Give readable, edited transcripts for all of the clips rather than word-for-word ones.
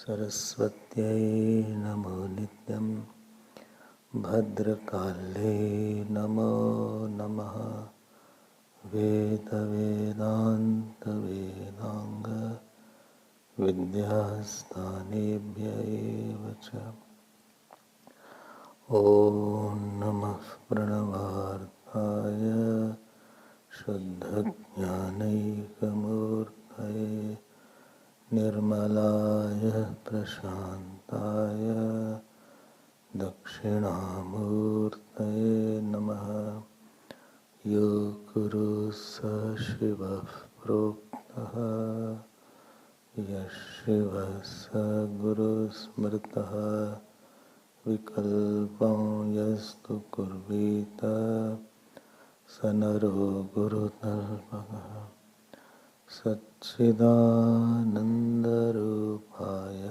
सरस्वत्यै नमो नित्यं भद्रकाले नमो नमः वेदान्त विद्यास्थानेभ्य एव च। ॐ नमः प्रणवार्ताय शुद्धज्ञानैकमूर्तये निर्मलाय प्रशान्ताय दक्षिणामूर्तये नमः। यो गुरु स शिवः प्रोक्तः यः शिवः स गुरुस्मृतः विकल्पं यस्तु कुर्वीत स नरो गुरुतल्पः। सच्चिदानन्दरूपाय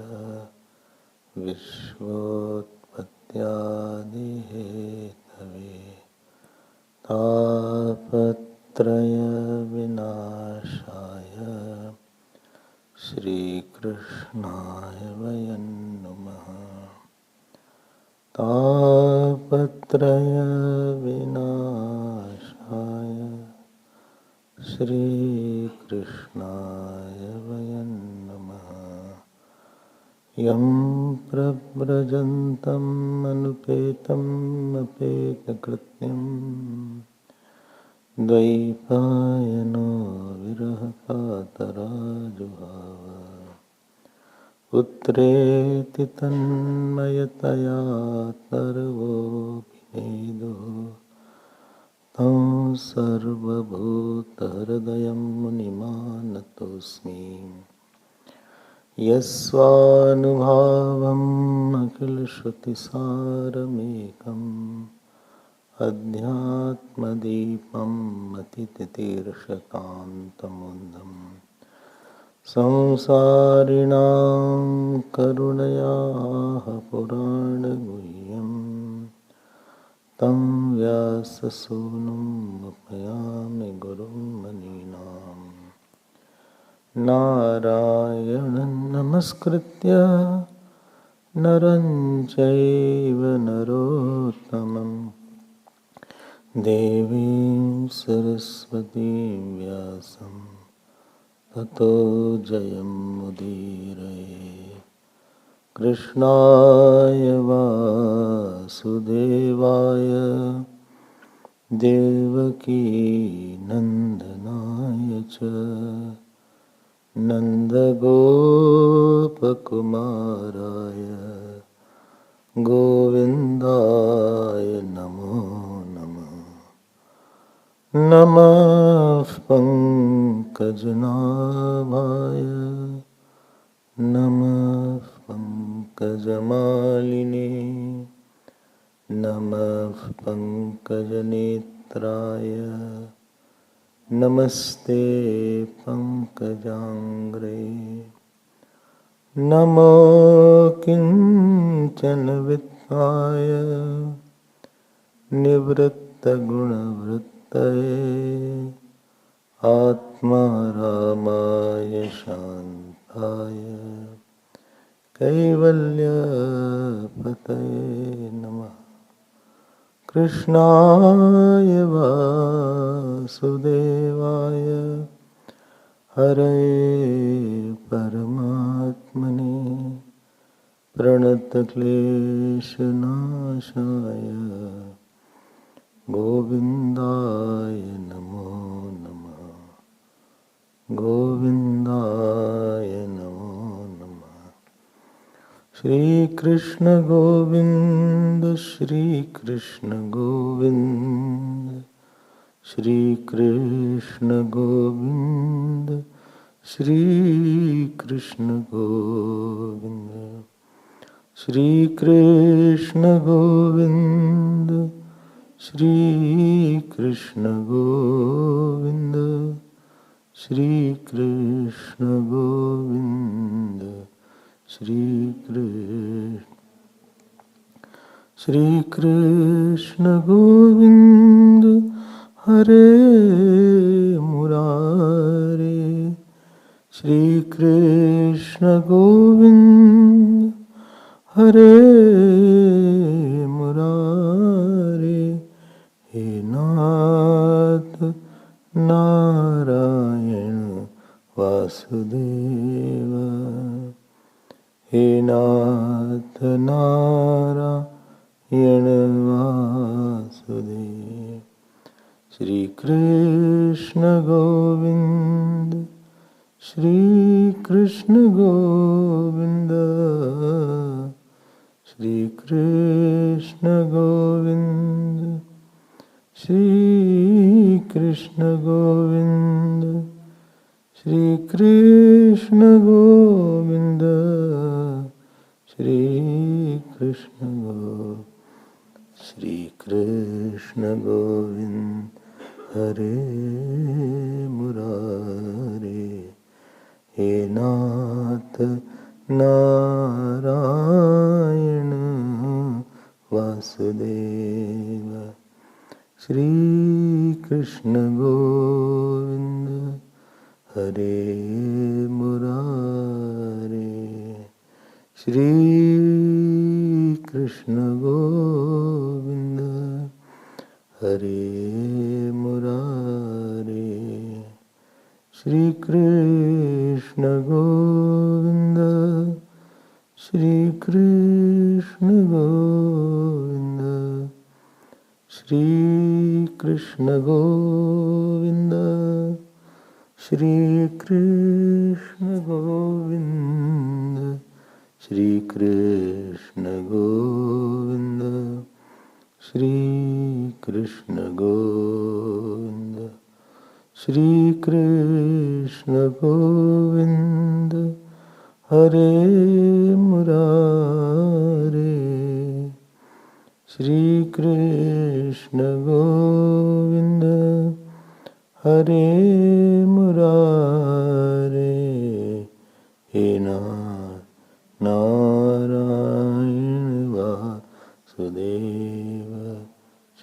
विश्वोत्पत्त्यादिहेतवे तापत्रयविनाशाय श्रीकृष्णाय वयं नुमः। तापत्रयविनाशाय श्रीकृष्णाय वयं नमः। यं प्रव्रजन्तम् अनुपेतम् अपेतकृत्यं द्वैपायनो विरहकातराजुहाव। पुत्रेति तन्मयतया तर्वोऽभिनेदुः तं सर्वभूतहृदयं मुनिमानतोऽस्मि। यस्वानुभावम् अखिलश्रुतिसारमेकम् अध्यात्मदीपम् अतितितीर्षकान्तमुन्दम् संसारिणां करुणयाः पुराणगुह्यम् तं व्याससूनुम् उपयामि गुरुं मुनीनाम्। नारायणं नमस्कृत्य नरं चैव नरोत्तमं देवीं सरस्वतीं व्यासं ततो जयमुदीरये। कृष्णाय वासुदेवाय देवकी नन्दनाय च नन्दगोपकुमाराय गोविन्दाय नमो नमः। नमः पङ्कजनाभाय नमः पङ्कजमालिने नमः पङ्कजनेत्राय नमस्ते पङ्कजाङ्ग्रे नमो किञ्चन वित्ताय निवृत्तगुणवृत्तये आत्मारामाय शान्ताय कैवल्यपतये नमः। कृष्णाय वासुदेवाय हरये परमात्मने प्रणतक्लेशनाशाय गोविन्दाय नमो नमः। गोविन्दाय नमो नमः। श्री कृष्ण गोविंद श्री कृष्ण गोविंद श्री कृष्ण गोविंद श्री कृष्ण गोविंद श्री कृष्ण गोविंद श्री कृष्ण गोविंद श्री कृष्ण गोविंद श्री कृष्ण गोविंद हरे मुरारे श्री कृष्ण गोविंद हरे मुरारे हे नाथ नारायण वासुदेव हे नाथ नारायण वासुदेव श्री कृष्ण गोविंद श्री कृष्ण गोविंद श्री कृष्ण गोविंद श्री कृष्ण गोविंद श्री कृष्ण गोविंद श्री कृष्ण गोविंद हरे मुरारे हे नाथ नारायण वासुदेव श्री कृष्ण गोविंद हरे मुरारे श्री कृष्ण गोविंद हरे मुरारे श्री कृष्ण गोविंद श्री कृष्ण गोविंद श्री कृष्ण गोविंद श्री कृष्ण गोविंद श्री कृष्ण गोविंद श्री कृष्ण गोविंद श्री कृष्ण गोविंद हरे मुरारे श्री कृष्ण गोविंद हरे मुरारे हे नारायण वासुदेव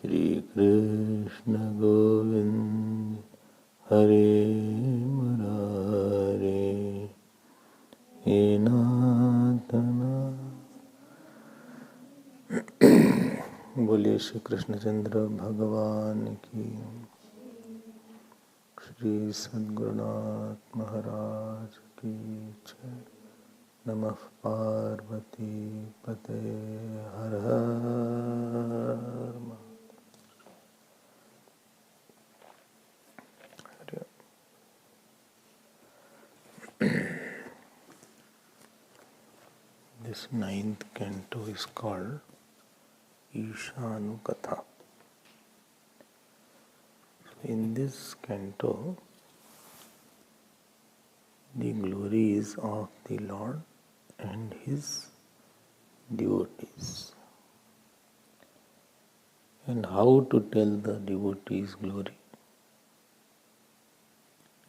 श्री कृष्ण गोविंद हरे मुरारे हे नाथ बोलिए श्री कृष्णचंद्र भगवान की श्री सद्गुरुनाथ महाराज की जय। नमः पार्वती पते हर हर Mahadev. This ninth canto is called Ishanukatha. In this canto, the glories of the Lord and His devotees. And how to tell the devotees' glory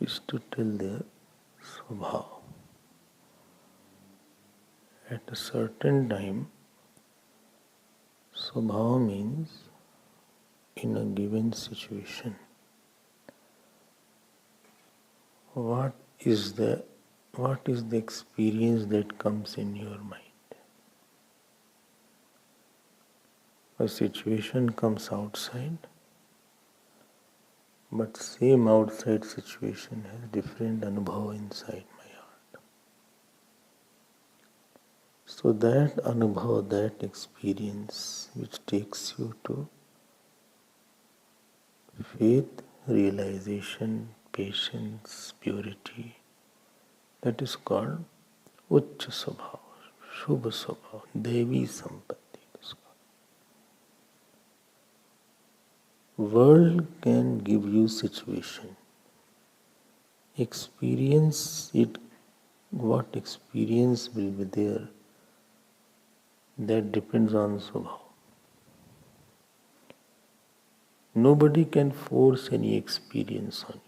is to tell their swabhav. At a certain time, swabhav means in a given situation. What is the experience that comes in your mind? A situation comes outside, but same outside situation has different anubhav inside my heart. So that anubhav, that experience which takes you to faith, realization, patience, purity, that is called Uच्च Swabhav, Shubha Swabhav, Devi Sampatti. World can give you situation. Experience it, what experience will be there, that depends on Swabhav. Nobody can force any experience on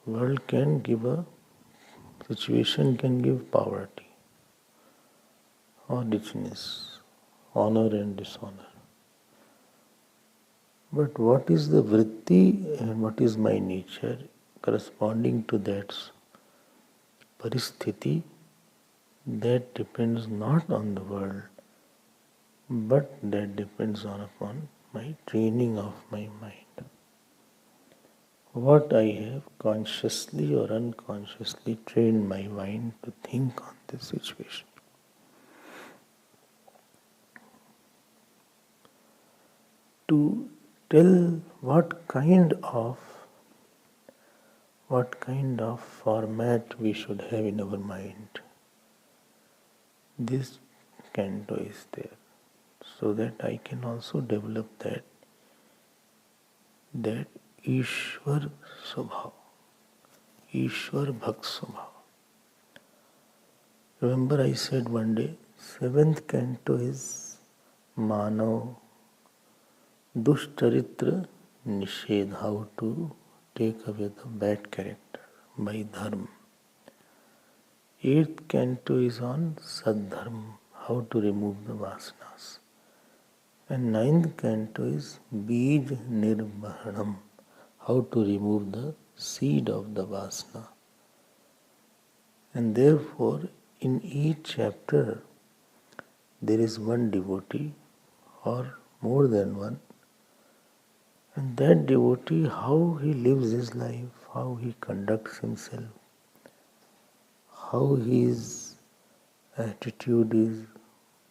you. World can give a situation, can give poverty or richness, honor and dishonor. But what is the vritti and what is my nature corresponding to that paristhiti, that depends not on the world, but that depends upon my training of my mind. What I have consciously or unconsciously trained my mind to think on this situation. To tell what kind of format we should have in our mind. This canto is there, so that I can also develop that Ishwar Swabhav, Ishwar Bhakt Swabhav. Remember I said one day, 7th canto is Manav Dushcharitra Nishedh, how to take away the bad character by dharma. 8th canto is on Sadharma, how to remove the vasanas. And 9th canto is Bij Nirbahanam, how to remove the seed of the vasana. And therefore, in each chapter, there is one devotee or more than one. And that devotee, how he lives his life, how he conducts himself, how his attitude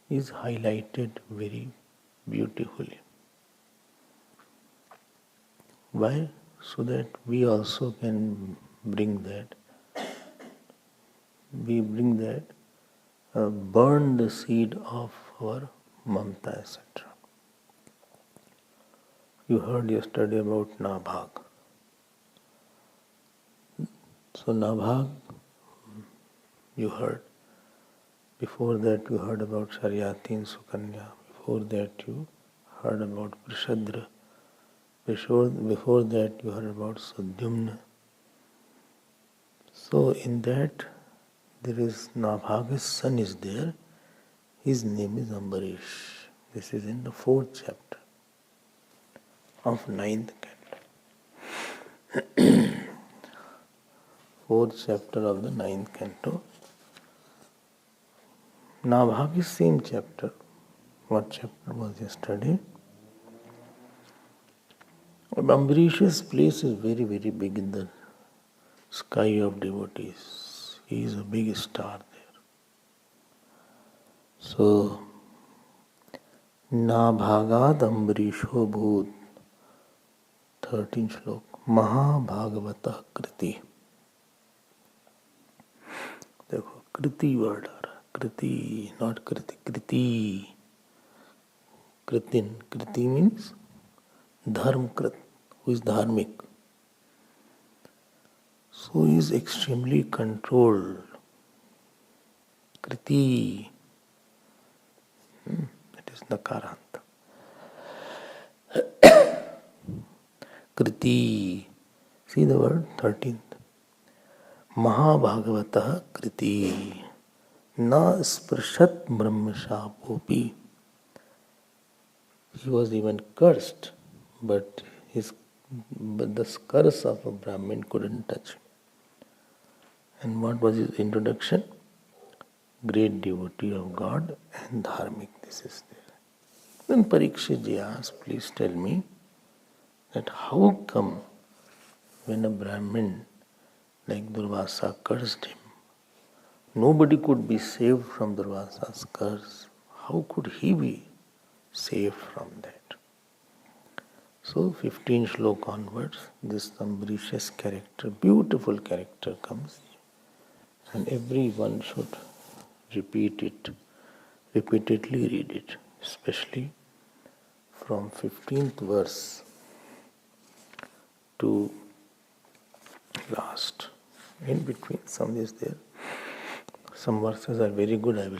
is highlighted very beautifully. Why? So that we also can bring that. We bring that, burn the seed of our mamta, etc. You heard yesterday about Nabhag. So Nabhag, you heard. Before that you heard about Sharyati and Sukanya. Before that you heard about Prishadra. Before that you heard about Sudyumna. So in that there is Nabhaga's son is there. His name is Ambarish. This is in the 4th chapter of 9th canto. 4th chapter of the 9th canto. Nabhag is same chapter. What chapter was yesterday? Ambarish's place is very, very big in the sky of devotees. He is a big star there. So, Nabhagad Ambarisho Bhut, 13th shlok, Mahabhagavata Kriti. देखो कृति word आ रहा, कृति, not कृति, कृति, कृतिन, कृति means धर्मकृत, who is dharmic. So he is extremely controlled. Kriti. It is Nakaranta. Kriti. See the word 13th. Mahabhagavatah Kriti. Na sprshat brahmashapopi. He was even cursed, but the curse of a Brahmin couldn't touch him. And what was his introduction? Great devotee of God and dharmic. This is there. Then Parikshitji asked, please tell me that how come when a Brahmin like Durvasa cursed him, nobody could be saved from Durvasa's curse. How could he be saved from that? So 15 slok onwards, this Ambarish's character, beautiful character comes, and everyone should repeat it, repeatedly read it, especially from 15th verse to last. In between, some is there. Some verses are very good, I will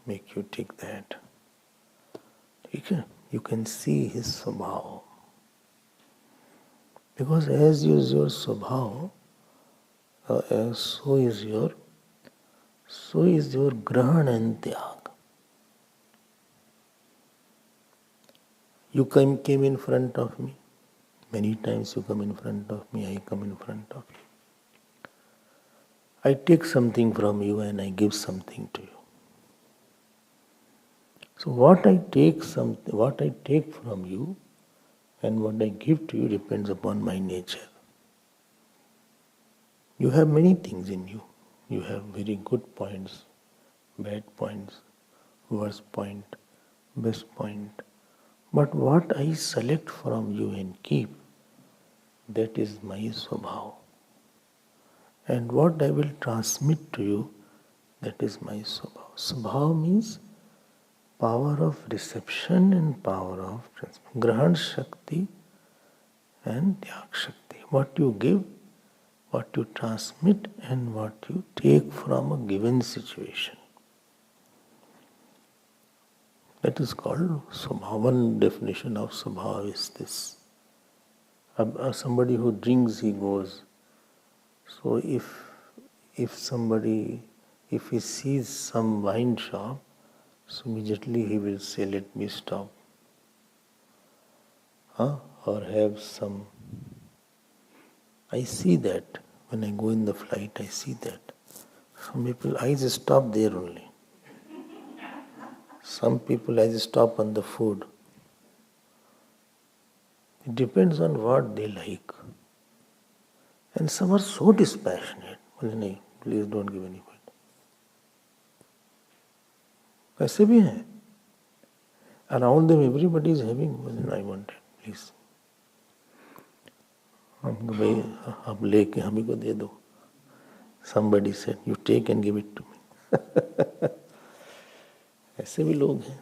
make you take that. You can see his swabhav. Because as is your swabhav, so is your grahan and tyag. You came in front of me. Many times you come in front of me, I come in front of you. I take something from you and I give something to you. So what I take from you and what I give to you depends upon my nature. You have many things in you. You have very good points, bad points, worst point, best point. But what I select from you and keep, that is my swabhav. And what I will transmit to you, that is my swabhav. Swabhav means power of reception and power of transmission. Grahan Shakti and Tyag Shakti. What you give, what you transmit, and what you take from a given situation. That is called Swabhav. One definition of Swabhav is this. Somebody who drinks, he goes. So if he sees some wine shop, so immediately he will say, let me stop. Or have some. I see that. When I go in the flight, I see that. Some people, eyes stop there only. Some people, eyes stop on the food. It depends on what they like. And some are so dispassionate. No, please don't give any food. ऐसे भी हैं. Around them everybody is having, I want it, please. हमको भाई आप लेके हमें को दे दो. Somebody said, you take and give it to me. ऐसे भी लोग हैं.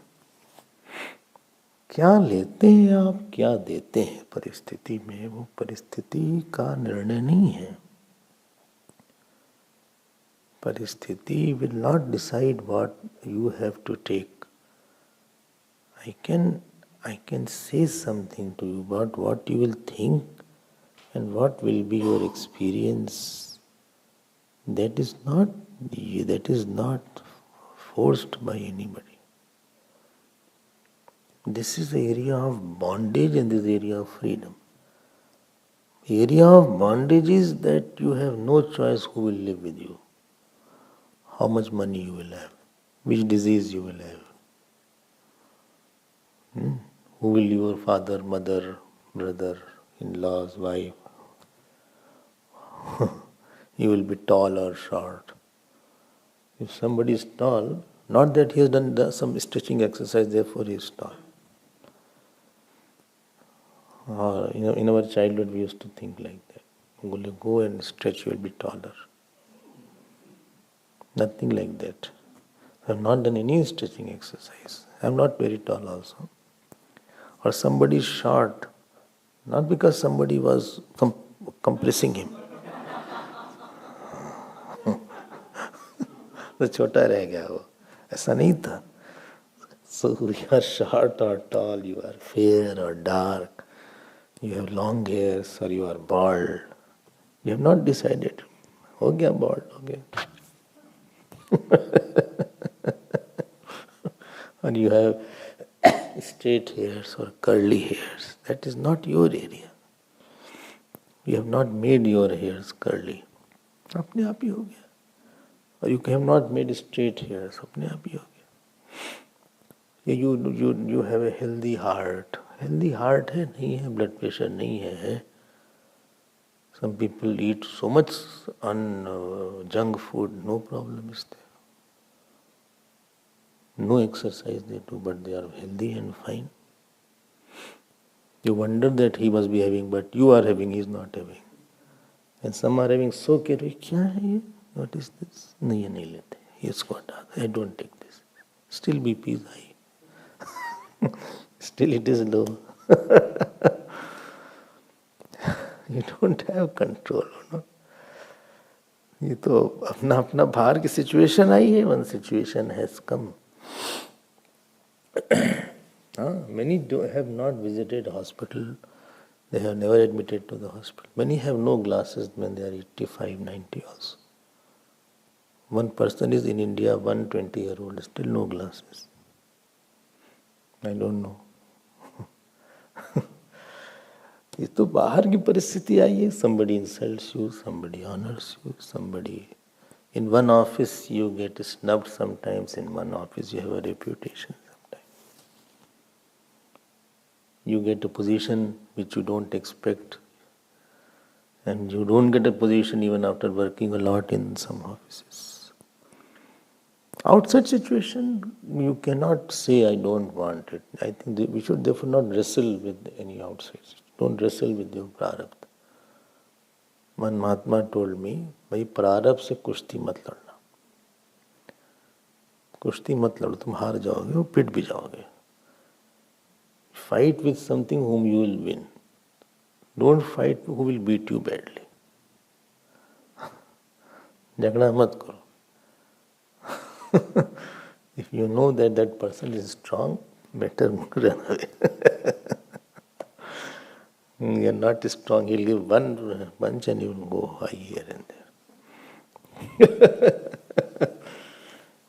क्या लेते हैं आप, क्या देते हैं परिस्थिति में, वो परिस्थिति का निर्णय नहीं है. Paristhiti will not decide what you have to take. I can say something to you, but what you will think and what will be your experience, that is not forced by anybody. This is the area of bondage and this area of freedom. The area of bondage is that you have no choice who will live with you, how much money you will have, which disease you will have. Who will your father, mother, brother, in-laws, wife? You will be tall or short. If somebody is tall, not that he has done some stretching exercise, therefore he is tall. In our childhood we used to think like that. You will go and stretch, you will be taller. Nothing like that. I have not done any stretching exercise. I am not very tall also. Or somebody is short, not because somebody was compressing him. तो छोटा रह गया वो, ऐसा नहीं था. So you are short or tall, you are fair or dark, you have long hairs or you are bald. You have not decided. हो गया bald, हो गया. Or you have straight hairs or curly hairs. That is not your area. You have not made your hairs curly. अपने आप ही हो गया. Or you have not made straight hairs. अपने आप ही हो गया. You have a healthy heart. Healthy heart है, नहीं है, blood pressure नहीं है. Some people eat so much on junk food, no problem is there. No exercise they do, but they are healthy and fine. You wonder that he must be having, but you are having, he is not having. And some are having so carefully, क्या है ये? What is this? नहीं, ये नहीं लेते. ये squat, I don't take this. Still BP is high. Still it is low. You don't have control, no? ये तो अपना अपना बाहर की situation आई है. One situation has come. Many have not visited hospital. They have never admitted to the hospital. Many have no glasses when they are 85, 90 also. One person is in India, 120-year-old, still no glasses. I don't know. ये तो बाहर की परिस्थिति आई है. Somebody insults you, somebody honors you, somebody. In one office you get snubbed sometimes. In one office you have a reputation. You get a position which you don't expect, and you don't get a position even after working a lot in some offices. Outside situation, you cannot say, I don't want it. I think we should therefore not wrestle with any outside. Don't wrestle with your prarabdha. One Mahatma told me, भाई प्रारब्ध से कुश्ती मत लड़ना. कुश्ती मत लड़ो, तुम हार जाओगे और पिट भी जाओगे. Fight with something whom you will win. Don't fight who will beat you badly. झगड़ा मत करो. If you know that that person is strong, better run away. You are not strong, he'll give one punch and you will go high here and there.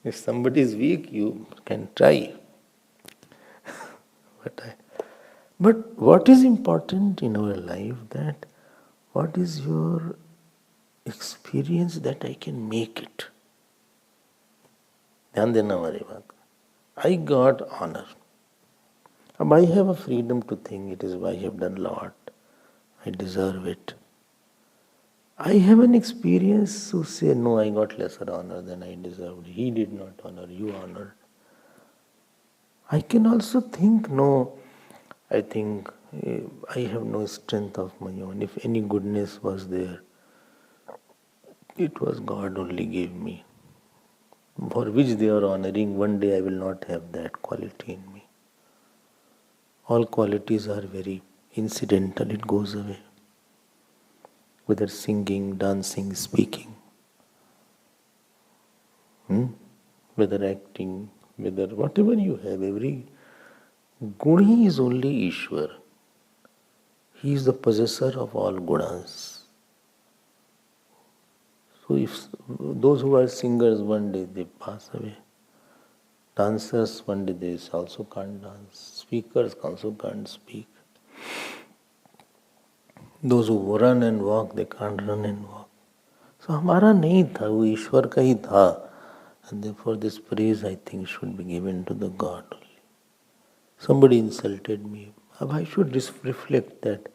If somebody is weak, you can try. But what is important in our life, that what is your experience that I can make it. ध्यान देना हमारी बात. I got honor. अब I have a freedom to think it is why I have done a lot. I deserve it. I have an experience to say, no, I got lesser honor than I deserved. He did not honor, you honored. I can also think, no, I think I have no strength of my own. If any goodness was there, it was God only gave me. For which they are honoring, one day I will not have that quality in me. All qualities are very incidental, it goes away. Whether singing, dancing, speaking, whether acting, whether whatever you have, every guni is only Ishwar. He is the possessor of all gunas. So if those who are singers, one day they pass away. Dancers, one day they also can't dance. Speakers also can't speak. Those who run and walk, they can't run and walk. So हमारा नहीं था, वो ईश्वर का ही था. And therefore this praise, I think, should be given to the God only. Somebody insulted me. I should reflect that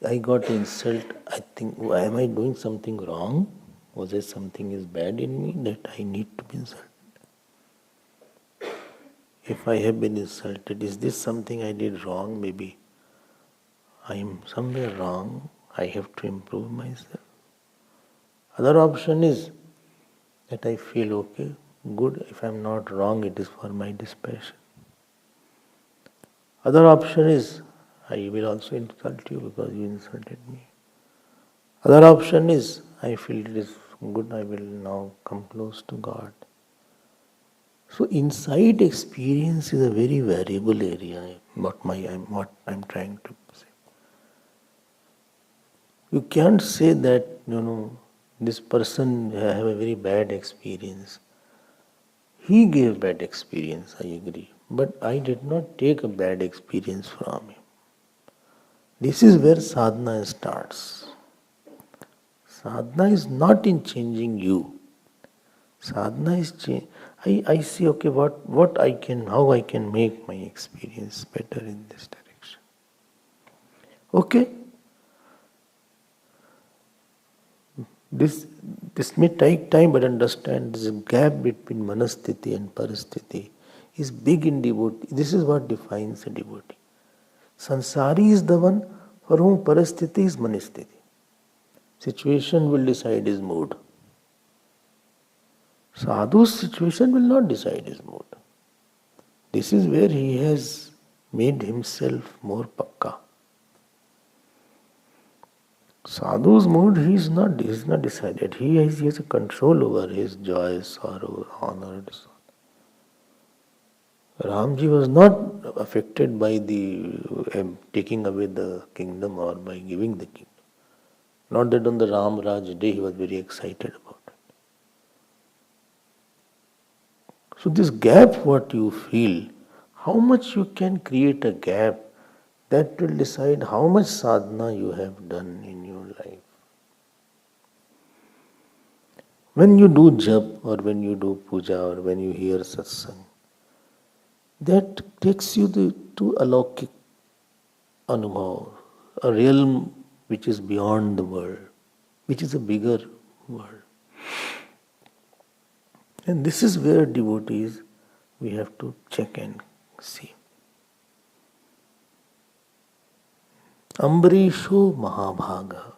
I got insult. I think, am I doing something wrong? Was there something is bad in me that I need to be insulted? If I have been insulted, is this something I did wrong? Maybe I am somewhere wrong. I have to improve myself. Other option is that I feel okay, good. If I am not wrong, it is for my dispassion. Other option is, I will also insult you because you insulted me. Other option is, I feel it is good, I will now come close to God. So insight experience is a very variable area, what I'm trying to say. You can't say that, this person have a very bad experience. He gave bad experience, I agree. But I did not take a bad experience from him. This is where sadhana starts. Sadhana is not in changing you. Sadhana is I see, okay, how I can make my experience better in this direction. Okay. This may take time, but understand this gap between manasthiti and parasthiti is big in devotee. This is what defines a devotee. Sansari is the one for whom parasthiti is manasthiti. Situation will decide his mood. Sadhu's situation will not decide his mood. This is where he has made himself more pakka. Sadhu's mood is not decided. He has a control over his joy, sorrow, honor, dishonor. Ramji was not affected by the taking away the kingdom or by giving the kingdom. Not that on the Ram Raj day he was very excited about it. So this gap what you feel, how much you can create a gap, that will decide how much sadhana you have done in your life. When you do jap or when you do puja or when you hear satsang, that takes you to alaukik anubhav, a realm which is beyond the world, which is a bigger world. And this is where devotees, we have to check and see. Ambarisho Mahabhaga.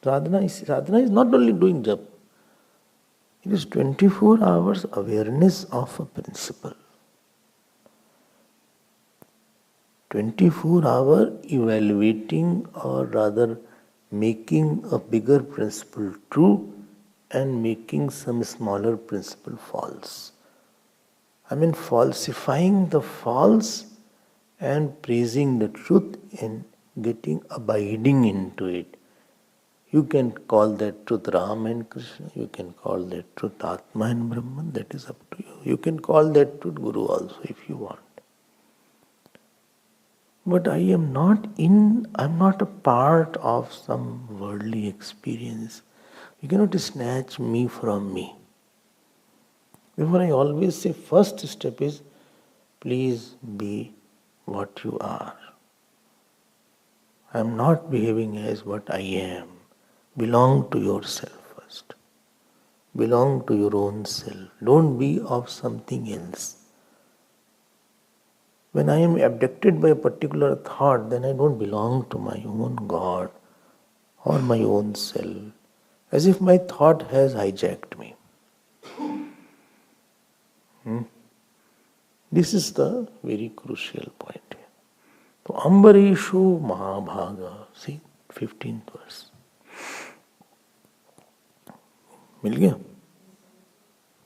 Sadhana is not only doing jap. It is 24 hours awareness of a principle. 24-hour evaluating or rather making a bigger principle true and making some smaller principle false. I mean falsifying the false and praising the truth and abiding into it. You can call that truth Ram and Krishna, you can call that truth Atma and Brahman, that is up to you. You can call that truth Guru also if you want. But I'm not a part of some worldly experience. You cannot snatch me from me. Therefore I always say first step is please be what you are. I am not behaving as what I am. Belong to yourself first. Belong to your own self. Don't be of something else. When I am abducted by a particular thought, then I don't belong to my own God or my own self. As if my thought has hijacked me. This is the very crucial point here. So, Ambarisho Mahabhaga. See, 15th verse. Mil gaya?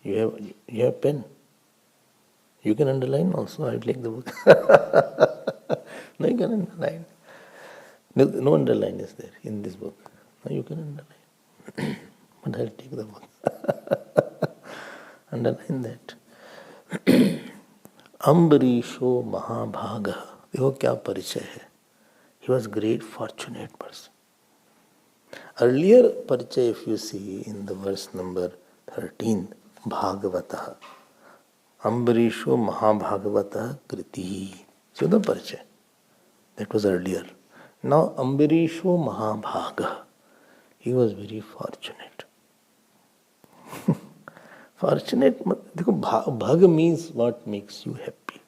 You have pen? You can underline also. I will take the book. No, you can underline. No underline is there in this book. No, you can underline. But I will take the book. Underline that. Ambarisho Mahabhaga. देखो क्या परिचय है. He was great fortunate person. Earlier परिचय, if you see in the verse number 13, Bhagavata. Ambarisho Mahabhagavata Kriti. See the परिचय. That was earlier. Now Ambarisho Mahabhaga. He was very fortunate. Fortunate, देखो bhag means what makes you happy.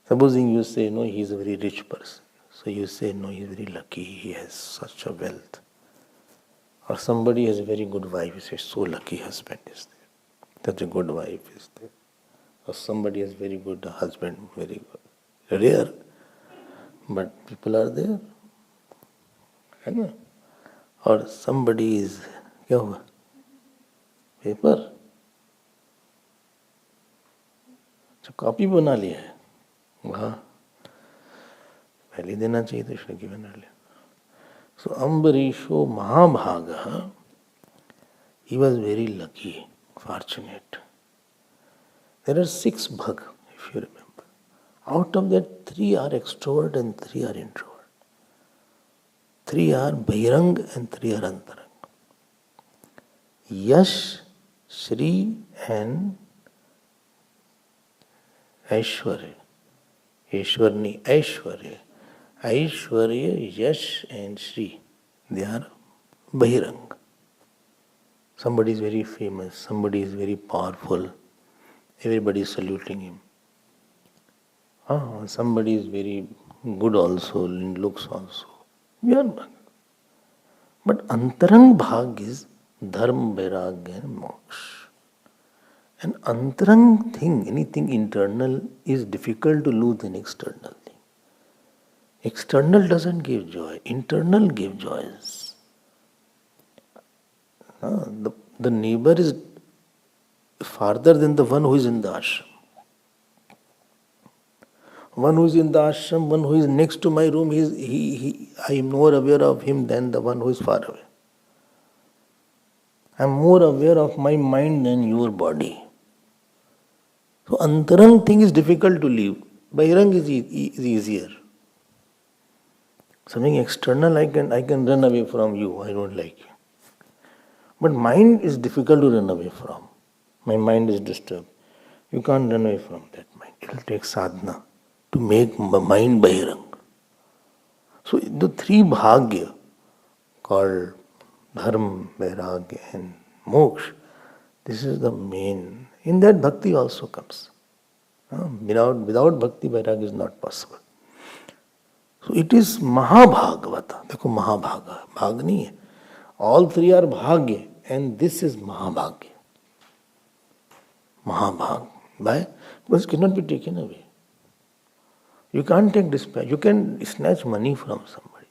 Supposing you say, no, he is a very rich person. So you say, no, he is very lucky, he has such a wealth. Or somebody has a very good wife, you say, so lucky husband is there. Such a good wife is there. Or somebody has very good husband, very good. Rare. But people are there. और somebody is, क्या हुआ? Paper? अच्छा, copy बना लिया है? वाह, पहले देना चाहिए तो इसने क्यों बना लिया? So Ambarisho Mahabhaga, he was very lucky, fortunate. There are 6 bhag, if you remember. Out of that, 3 are extrovert and 3 are introvert. 3 are Bhirang and 3 are Antarang. Yash, Shri and Aishwarya. Aishwarni, Aishwarya. Aishwarya, Yash and Shri. They are Bhirang. Somebody is very famous, somebody is very powerful, everybody is saluting him. Somebody is very good also, in looks also. We are Bhag. But Antarang Bhag is Dharma, Vairagya and Moksha. And Antarang thing, anything internal, is difficult to lose than external thing. External doesn't give joy, internal gives joys. The neighbor is farther than the one who is in the ashram. One who is in the ashram, one who is next to my room, I am more aware of him than the one who is far away. I am more aware of my mind than your body. So antarang thing is difficult to leave. Bahirang is easier. Something external, I can run away from you. I don't like you. But mind is difficult to run away from. My mind is disturbed. You can't run away from that mind. It will take sadhana to make mind bahirang. So the 3 bhagya called dharma, vairagya and moksha, this is the main. In that bhakti also comes. Without bhakti, vairagya is not possible. So it is Mahabhagavata. देखो महाभागा, भाग नहीं है. All 3 are bhagya and this is Mahabhagya. Mahabhag. Why? Because it cannot be taken away. You can't take despair. You can snatch money from somebody.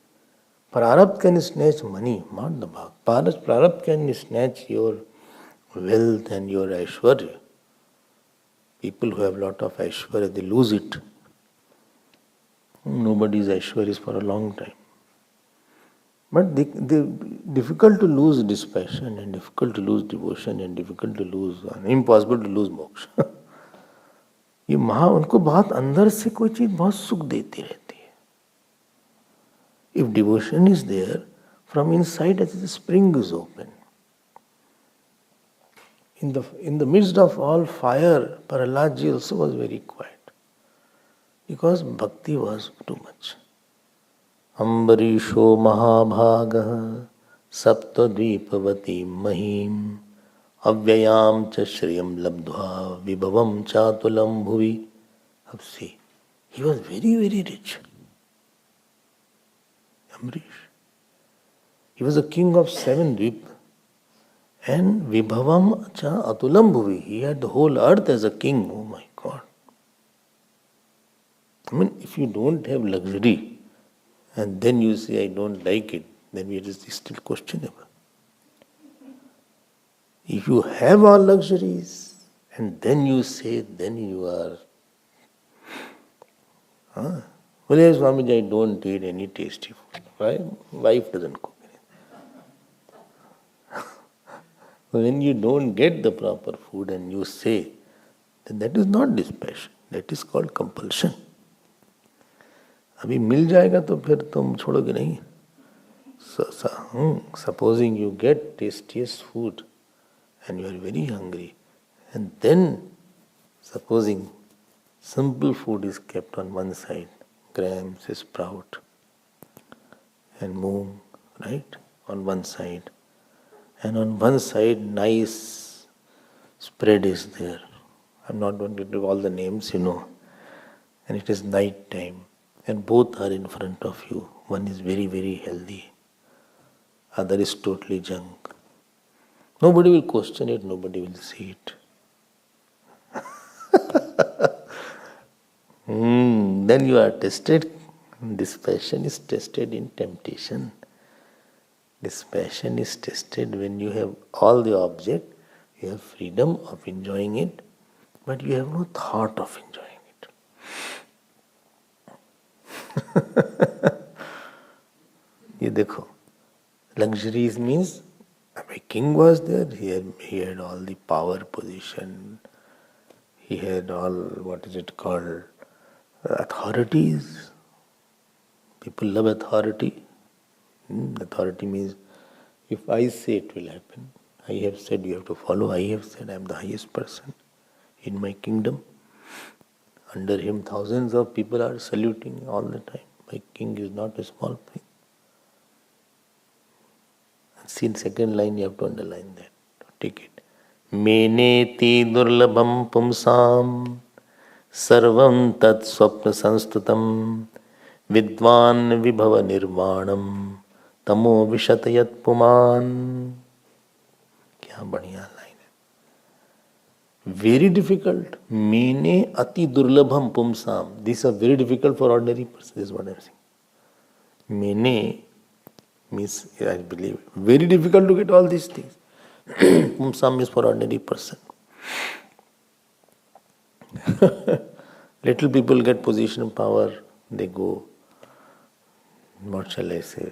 Prarabdha can snatch money, not the bhag. Prarabdha can snatch your wealth and your aishwarya. People who have a lot of aishwarya, they lose it. Nobody's aishwarya is for a long time. But they difficult to lose dispassion and difficult to lose devotion and difficult to lose, impossible to lose moksha. ये उनको बहुत अंदर से कोई चीज बहुत सुख देती रहती है. If devotion is there, from inside as the spring is open. In the midst of all fire, Prahlad also was very quiet. Because bhakti was too much. Ambarisho Mahabhaga Saptadvipavati Mahim Avyayam cha Shriyam Labdhva Vibhavam Chatulam Bhuvi. See, he was very, very rich. Ambarish. He was a king of 7 Dvip. And Vibhavam cha Atulam Bhuvi. He had the whole earth as a king. Oh my God. I mean, if you don't have luxury, and then you say, I don't like it, then it is still questionable. If you have all luxuries, and then you say, then you are... Well, Swami, I don't eat any tasty food. Why? Wife doesn't cook anything. When you don't get the proper food and you say, then that is not dispassion. That is called compulsion. अभी मिल जाएगा तो फिर तुम छोड़ोगे नहीं. Supposing you get tastiest food and you are very hungry, and then supposing simple food is kept on one side, grams, sprout and moong, right, on one side, and on one side nice spread is there. I'm not going to give all the names, and it is night time. And both are in front of you. One is very, very healthy. Other is totally junk. Nobody will question it. Nobody will see it. Then you are tested. This passion is tested in temptation. This passion is tested when you have all the object, you have freedom of enjoying it, but you have no thought of enjoying it. ये देखो, luxuries means a king was there, he had all the power position, he had all, what is it called, authorities. People love authority. Authority means if I say it will happen. I have said you have to follow. I have said I am the highest person in my kingdom. Under him thousands of people are saluting all the time. My king is not a small thing. See in second line you have to underline that. Take it. Meneti durlabham pumsam sarvam tat swapna sanstutam vidvan vibhava nirvanam तमो विशतयत पुमान. क्या बढ़िया line है. Very difficult. मेने अति दुर्लभम पुमसाम. This are very difficult for ordinary person. This what I am saying. मेने means I believe very difficult to get all these things. Pumsam is for ordinary person. Little people get position, power, they go, what shall I say,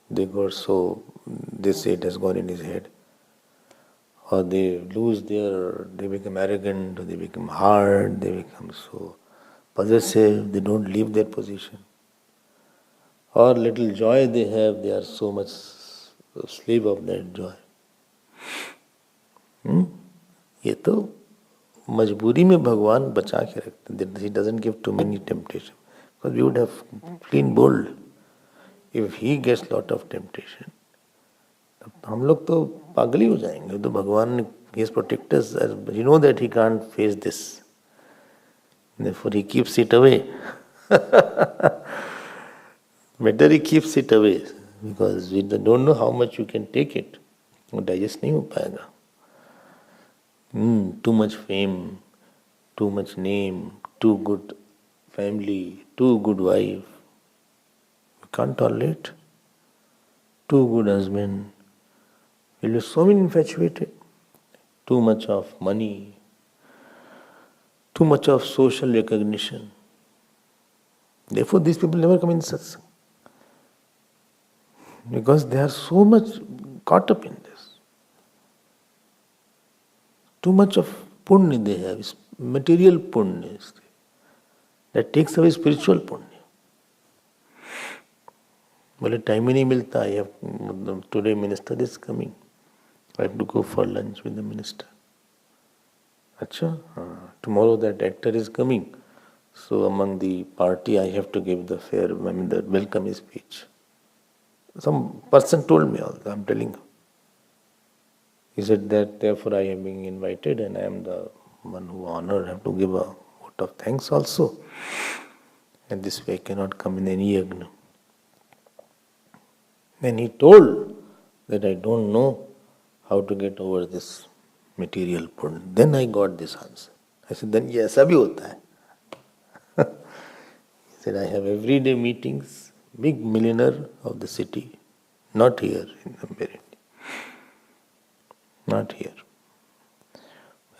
they go so, they say it has gone in his head. Or they lose they become arrogant, or they become hard, they become so possessive, they don't leave their position. Or little joy they have, they are so much slave of that joy. ये तो मजबूरी में भगवान बचा के रखते. He doesn't give too many temptation. Because we would have been bold. If he gets lot of temptation, तब हम लोग तो पागल ही हो जाएंगे. तो भगवान he is protectors. You know that he can't face this. Therefore he keeps it away. Better he keeps it away. Because we don't know how much you can take it. वो digest नहीं हो पाएगा. Too much fame, too much name, too good family, too good wife. We can't tolerate. Too good husband. We'll be so infatuated. Too much of money, too much of social recognition. Therefore, these people never come in satsang. Because they are so much caught up in this. Too much of punya they have, material punya. That takes away spiritual punya. बोले time ही नहीं मिलता. I have today minister is coming. I have to go for lunch with the minister. अच्छा, tomorrow that actor is coming. So among the party I have to give the the welcome speech. Some person told me all. I'm telling you. He said that therefore I am being invited and I am the one who honored. I have to give a vote of thanks also. And this way I cannot come in any yagna. Then he told that I don't know how to get over this material punya. Then I got this answer. I said, then yes, abhi hota hai. He said, I have everyday meetings, big millionaire of the city, not here in Ambarish. Not here.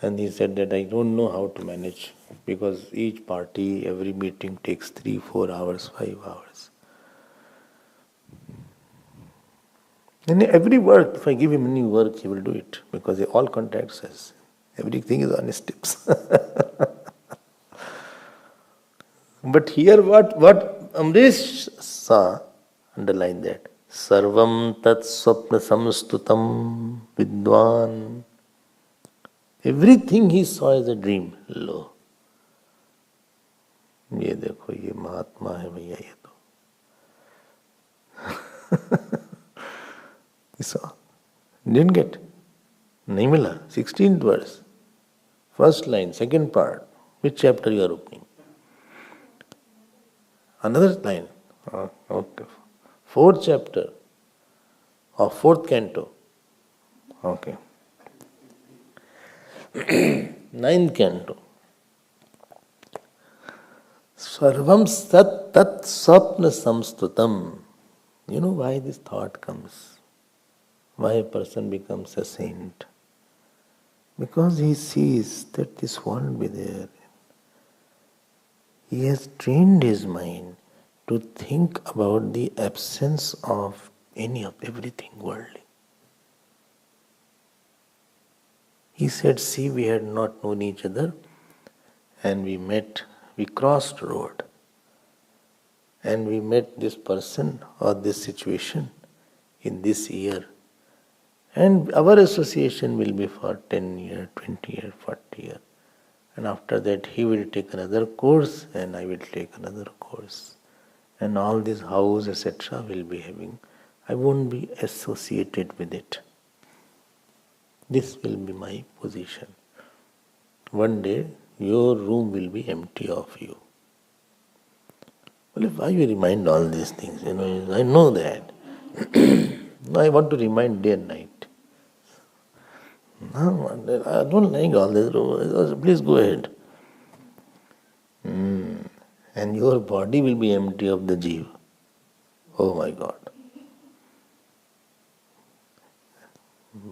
And he said that I don't know how to manage because each party, every meeting takes 3, 4 hours, 5 hours. And every work, if I give him any work, he will do it because all contacts us. Everything is on his tips. But here what Ambarish saw, underline that. Sarvam tat swapna samstutam vidwan. Everything he saw is a dream. Lo. ये देखो ये महात्मा है भैया ये तो. You saw? Didn't get? नहीं मिला. 16th verse. First line, second part. Which chapter you are opening? Another line. Okay. 4th chapter or 4th canto. Okay. 9th canto. Sarvam sat tat sapna samstutam. You know why this thought comes? Why a person becomes a saint? Because he sees that this won't be there. He has trained his mind to think about the absence of any of everything worldly. He said, see, we had not known each other and we crossed road and we met this person or this situation in this year. And our association will be for 10 years, 20 years, 40 years. And after that he will take another course and I will take another course. And all this house, etc. will be having. I won't be associated with it. This will be my position. One day your room will be empty of you. Well, why you remind all these things? I know that. I want to remind day and night. No, I don't like all this. Please go ahead. And your body will be empty of the jiva. Oh my God.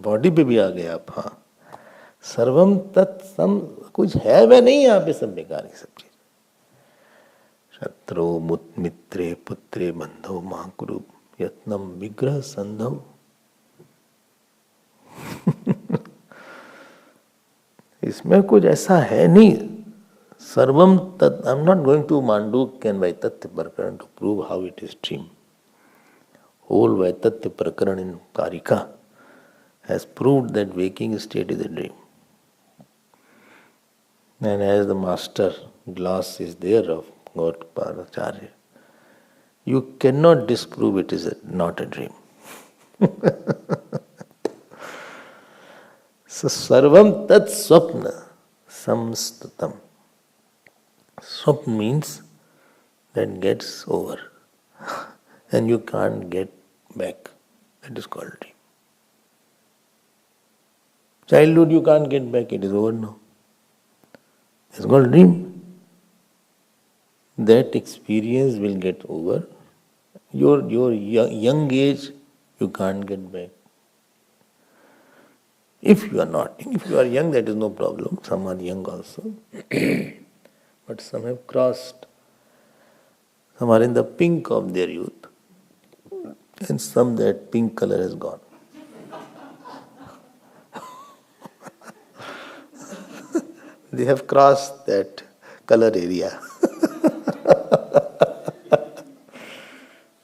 Body पे भी आ गए आप. हाँ, सर्वम तत्सम कुछ है वह नहीं, यहाँ पे सब बेकार की सब चीज. शत्रु मित्रे पुत्रे बंधो महाकुरु यत्नम विग्रह संधव. इसमें कुछ ऐसा है नहीं. सर्वम तत्. I am not going to Manduk and Vaitathya Prakarana to prove how it is dream. Whole Vaitathya Prakarana in कारिका has proved that waking state is a dream. And as the master glass is there of God Paracharya, you cannot disprove it is not a dream. So sarvam tat swapna samstutam. Swapna means that gets over and you can't get back. That is called dream. Childhood you can't get back, it is over now. It's called dream. That experience will get over. Your young age you can't get back. If you are not, if you are young, that is no problem. Some are young also. But some have crossed. Some are in the pink of their youth. And some that pink color has gone. They have crossed that color area.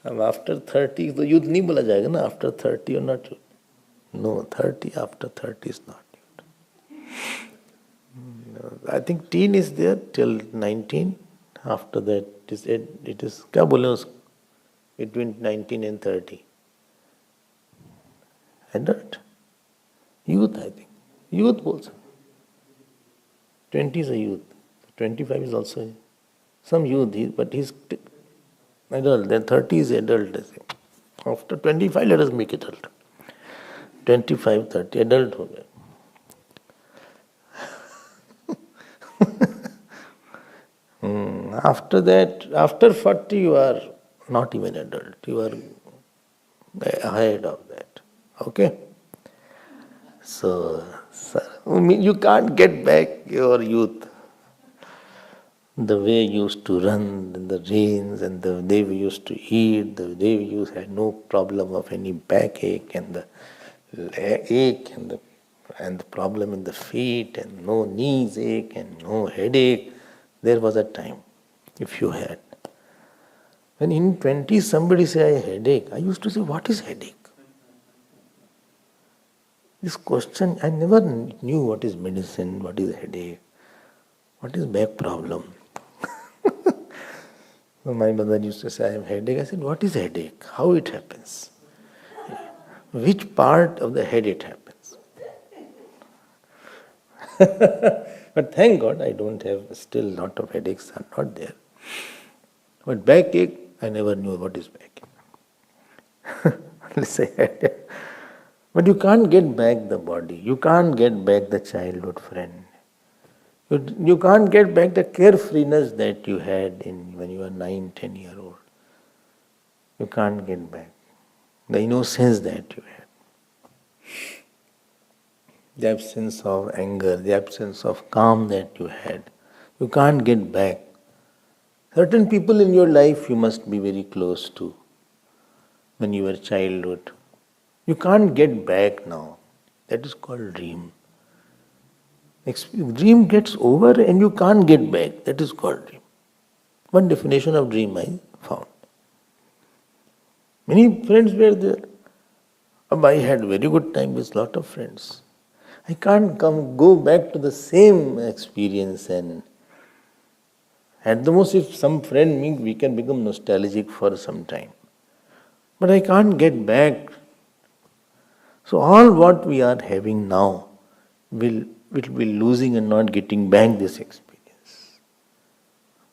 अब after 30 तो youth नहीं बोला जाएगा ना. After 30 or not youth. No, 30 after 30 is not youth. I think teen is there till 19. After that it is क्या बोले उसको? Between 19 and 30. Adult. Youth I think. Youth बोल सकते. 20 is a youth. 25 is also some youth, but he's adult. Then 30 is adult. After 25, let us make it adult. 25, 30, adult हो गया. After that, after 40, you are not even adult. You are ahead of that. Okay? So you can't get back your youth. The way you used to run in the rains and the way we used to eat, the way we had no problem of any backache and the ache and the problem in the feet and no knees ache and no headache. There was a time, if you had. When in 20s somebody say I have headache, I used to say, what is headache? This question, I never knew what is medicine, what is headache, what is back problem. So my mother used to say, I have headache. I said, what is headache? How it happens? Which part of the head it happens? But thank God I don't have, still lot of headaches are not there. But backache, I never knew what is backache. Only say headache. But you can't get back the body. You can't get back the childhood friend. You can't get back the carefreeness that you had when you were 9, 10 years old. You can't get back. the innocence that you had, the absence of anger, the absence of calm that you had. You can't get back. Certain people in your life you must be very close to when you were childhood. You can't get back now. That is called dream. Dream gets over and you can't get back. That is called dream. One definition of dream I found. Many friends were there. I had very good time with lot of friends. I can't go back to the same experience, and at the most if some friend means we can become nostalgic for some time. But I can't get back. So all what we are having now will be losing and not getting back this experience.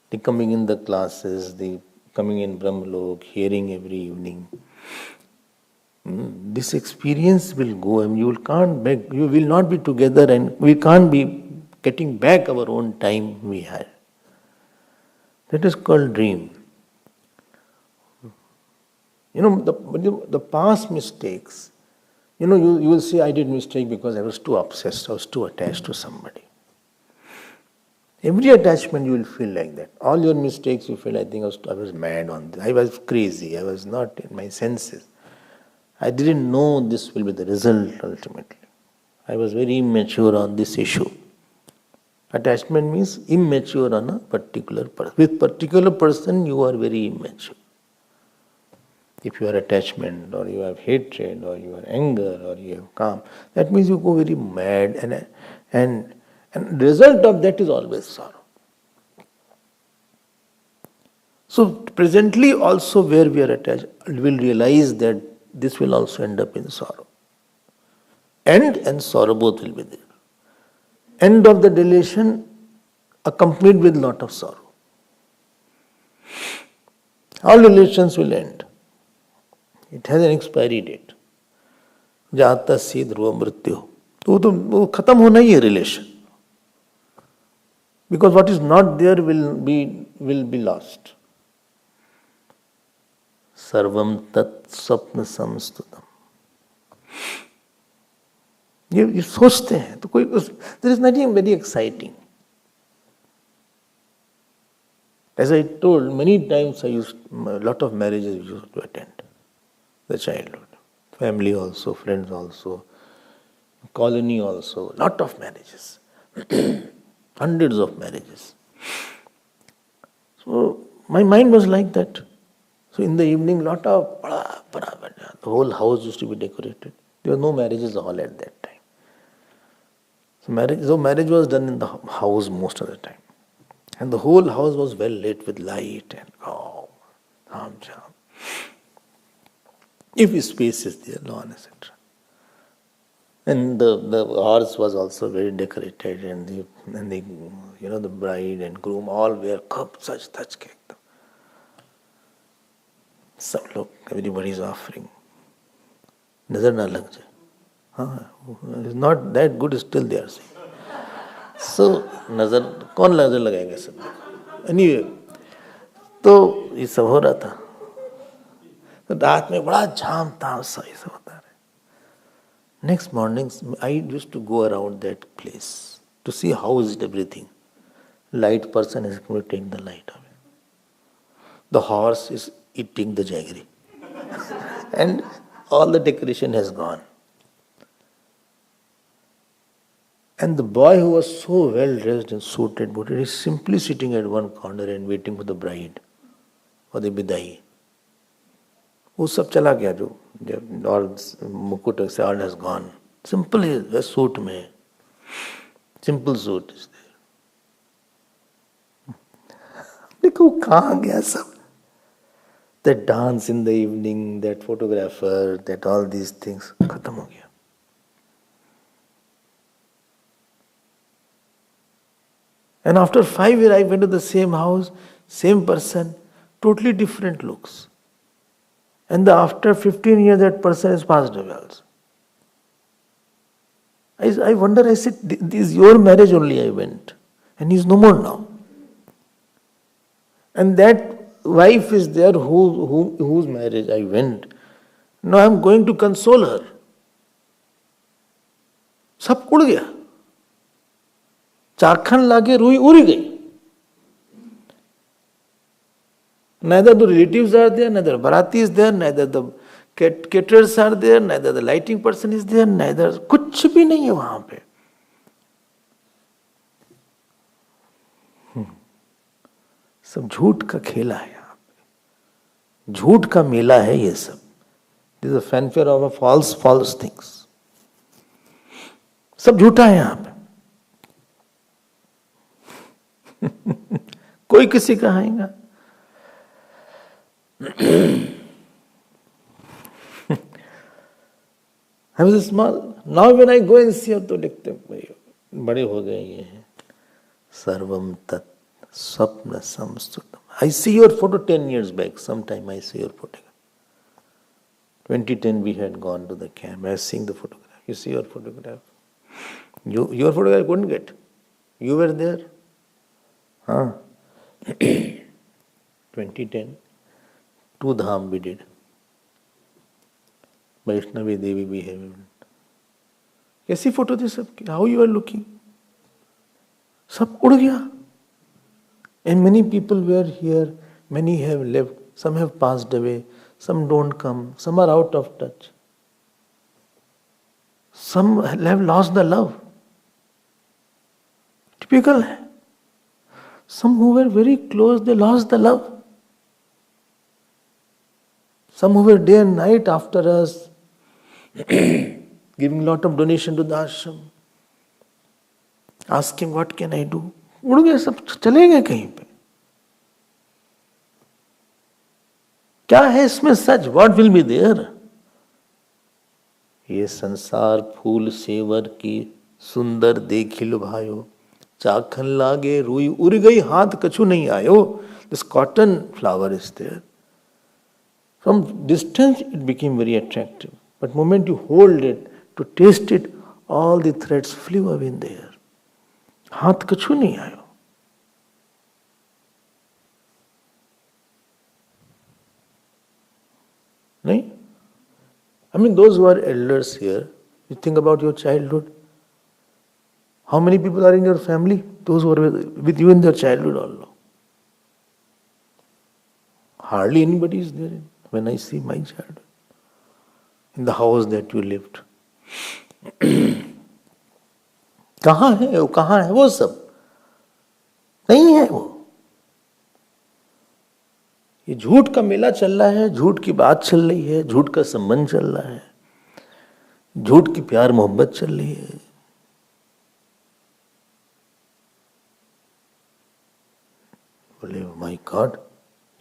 The coming in the classes, the coming in Brahmalok, hearing every evening. This experience will go and you will not be together, and we can't be getting back our own time we had. That is called dream. The past mistakes, you will say I did mistake because I was too obsessed, I was too attached to somebody. Every attachment you will feel like that. All your mistakes you feel, I think I was mad on this. I was crazy. I was not in my senses. I didn't know this will be the result ultimately. I was very immature on this issue. Attachment means immature on a particular person. With particular person you are very immature. If you are attachment, or you have hatred, or you have anger, or you have calm, that means you go very mad, and the result of that is always sorrow. So presently also where we are attached, we will realize that this will also end up in sorrow. End and sorrow both will be there. End of the relation accompanied with lot of sorrow. All relations will end. It has an expiry date. जाता सी ध्रुव मृत्यु, तो वो खत्म होना ही है relation. Because what is not there will be lost. Sarvam tat स्वप्न samstutam. ये सोचते हैं तो कोई, there is nothing very exciting. As I told, many times a lot of marriages we used to attend. The childhood, family also, friends also, colony also, lot of marriages, hundreds of marriages. So my mind was like that. So in the evening, lot of the whole house used to be decorated. There were no marriages hall at that time. So marriage was done in the house most of the time, and the whole house was well lit with light and dham jam. If space is there, lawn, etc. And the horse was also very decorated, and the bride and groom all wear such ke. So look, everybody is offering. Nazar na lag jaye. It's not that good, still they are saying. So nazar, कौन नजर लगाएगा सब? Anyway, तो ये सब हो रहा था. तो रात में बड़ा झाम ताम सा ये सब होता है. Next morning, I used to go around that place to see how is it everything. Light person is going to take the light away. The horse is eating the jaggery. And all the decoration has gone. And the boy who was so well dressed and suited, booted, is simply sitting at one corner and waiting for the bride, for the bidai. वो सब चला गया जो और मुकुट से all has gone. Simple is suit में, simple suit is there. देखो कहाँ गया सब? That dance in the evening, that photographer, that all these things खत्म हो गया. And after 5 years I went to the same house, same person, totally different looks. And after 15 years, that person has passed away also. I wonder, I said, this is your marriage only I went. And he's no more now. And that wife is there whose marriage I went. No, I am going to console her. सब उड़ गया. चाखन लागे रुई उड़ गई. Neither the relatives are there, neither Bharati is there, neither the caterers are there, neither the lighting person is there, neither कुछ भी नहीं है वहां पे. सब झूठ का खेला है यहाँ पे. झूठ का मेला है ये सब. This a fanfare of a false things. सब झूठा है यहाँ पे. कोई किसी का आएगा. I was small. Now when I go and see her, तो लिखते बड़े हो गए ये हैं. सर्वम तत् स्वप्न संस्तुतम. I see your photo 10 years back. Sometime I see your photograph. 2010 we had gone to the camp. I was seeing the photograph. You see your photograph. Your photograph I couldn't get. You were there. Huh? 2010. 2 dham we did. Vaishnavi Devi we have. कैसी photo थी सबकी? How you are looking? सब उड़ गया. And many people were here. Many have left. Some have passed away. Some don't come. Some are out of touch. Some have lost the love. Typical है. Some who were very close, they lost the love. Some who were day and night after us, giving lot of donation to the ashram, asking what can I do. उड़ गए सब, चले गए कहीं पे. क्या है इसमें सच? What will be there? ये संसार फूल सेवर की सुंदर देखिलो भायो. चाखन लागे रुई उड़ गई हाथ कछु नहीं आयो. This cotton flower is there. From distance it became very attractive. But moment you hold it, to taste it, all the threads flew away in the air. हाथ कछु नहीं आयो. नहीं? I mean, those who are elders here, you think about your childhood. How many people are in your family? Those who were with you in their childhood also. Hardly anybody is there when I see my childhood. In the house that you lived. कहाँ है वो? कहाँ है वो सब? नहीं है वो. ये झूठ का मेला चल रहा है. झूठ की बात चल रही है. झूठ का संबंध चल रहा है. झूठ की प्यार मोहब्बत चल रही है. बोले my God.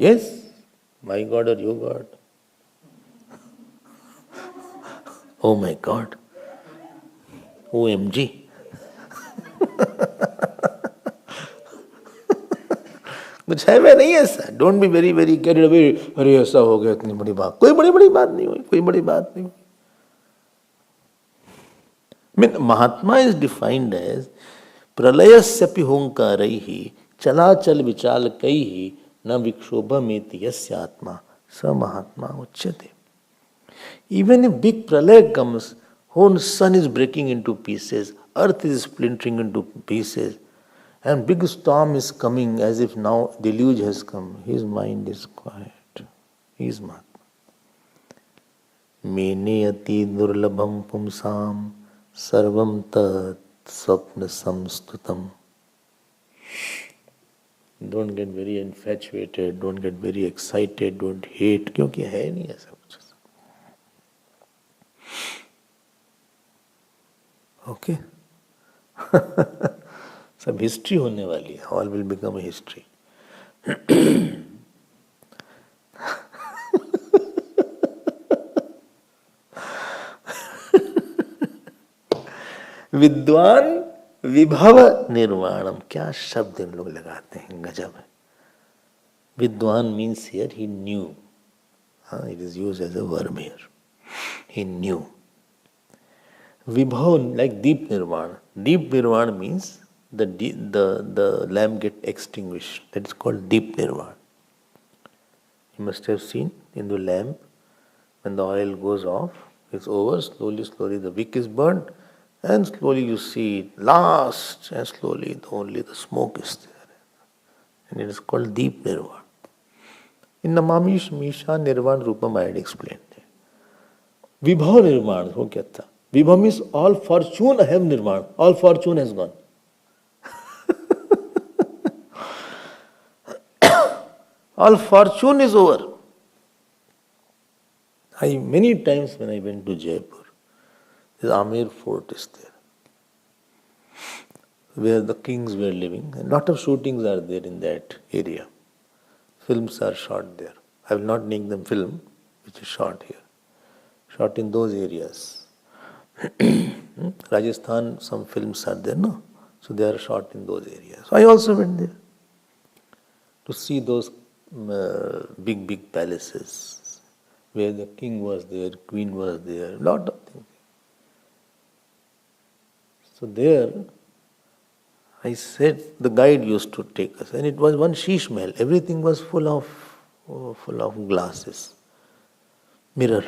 Yes, my God और your God. Oh my God. OMG. कुछ है वे नहीं ऐसा. Don't be very very carried away. अरे ऐसा हो गया, इतनी बड़ी बात. कोई बड़ी बात नहीं हुई. कोई बड़ी बात नहीं हुई. Mean Mahatma is defined as प्रलयस्यपि होंकारैहि चलाचल विचाल कैहि न विक्षोभमेति यस्य आत्मा स महात्मा उच्यते. Even if big pralaya comes, whole sun is breaking into pieces, earth is splintering into pieces, and big storm is coming as if now deluge has come. His mind is quiet. He is Mahatma. Meneyati durlabham pumsam sarvam tat swapna samstutam. Don't get very infatuated, don't get very excited, don't hate, क्योंकि है नहीं ऐसा कुछ. Okay. सब history होने वाली है. All will become a history. विद्वान विभव निर्वाणम. क्या शब्द इन लोग लगाते हैं, गजब है. विद्वान means here he knew. It is used as a verb here. He knew. Vibhav, like deep nirvana. Deep nirvana means the lamp get extinguished. That is called deep nirvana. You must have seen in the lamp When the oil goes off, it's over, slowly the wick is burnt, and slowly you see it last, and slowly only the smoke is there. And it is called deep nirvana. In Namami Misha Nirvana Rupam I had explained. Vibhav Nirvana, wo kya tha? Vibhav means all fortune I have nirvana. All fortune has gone. All fortune is over. Many times when I went to Jaipur, the Amer fort is there, where the kings were living. A lot of shootings are there in that area. Films are shot there. I will not name them film, which is shot here. Shot in those areas. Rajasthan, some films are there, no? So they are shot in those areas. So I also went there to see those big palaces where the king was there, queen was there, lot of things. So there, I said, the guide used to take us, and it was one sheesh mahal. Everything was full of glasses, mirror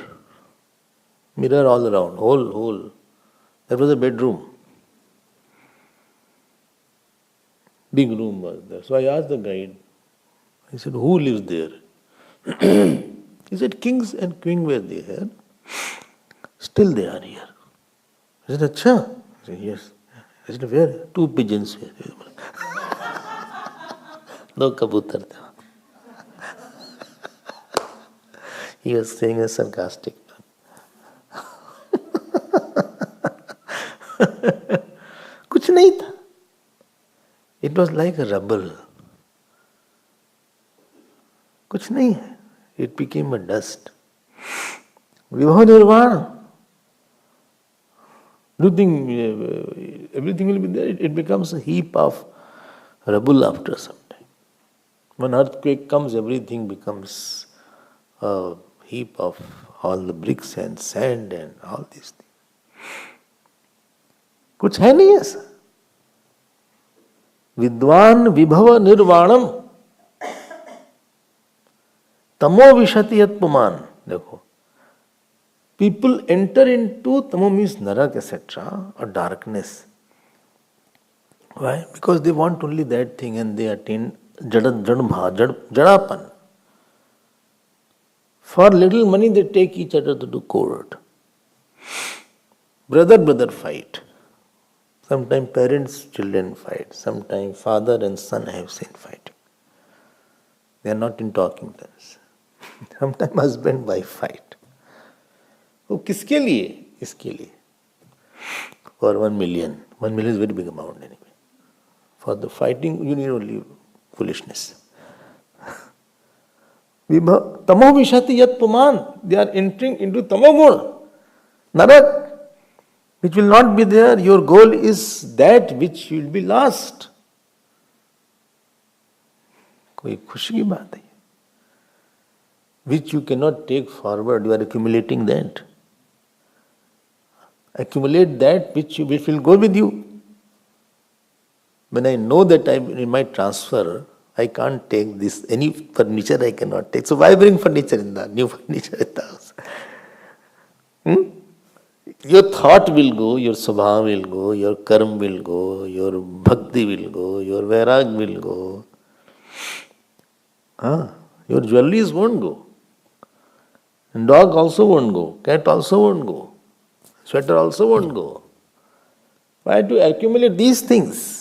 all around, whole. That was a bedroom. Big room was there. So I asked the guide. I said, who lives there? He said, kings and queen were there. Still they are here. I said, Acha? I said, yes. I said, where? 2 pigeons were there. No kabutar. He was saying a sarcastic. कुछ नहीं था. It was like a rubble. कुछ नहीं है. It became a dust. Vibhav Nirvana. Do you think everything will be there? It becomes a heap of rubble after some time. When earthquake comes, everything becomes a heap of all the bricks and sand and all these things. कुछ है नहीं ऐसा. विद्वान विभव निर्वाणम तमो विशति यत् पुमान. देखो, people enter into tamo means narak etc. or darkness. Why? Because they want only that thing and they attain jadapan. For little money they take each other to do court. Brother fight. Sometimes parents, children fight. Sometimes father and son I have seen fighting. They are not in talking terms. Sometimes husband wife fight. वो किसके लिए? इसके लिए. For 1 million. 1 million is very big amount anyway. For the fighting, you need only foolishness. Tamo vishati yat puman. They are entering into tamo guna. Narak, which will not be there. Your goal is that which will be lost. कोई खुशी की बात है. Which you cannot take forward. You are accumulating that. Accumulate that which will go with you. When I know that in my transfer, I can't take this. Any furniture I cannot take. So why bring furniture in the new furniture in the house? Your thought will go, your subha will go, your karma will go, your bhakti will go, your vairag will go. Your jewelries won't go. And dog also won't go. Cat also won't go. Sweater also won't go. Why to accumulate these things?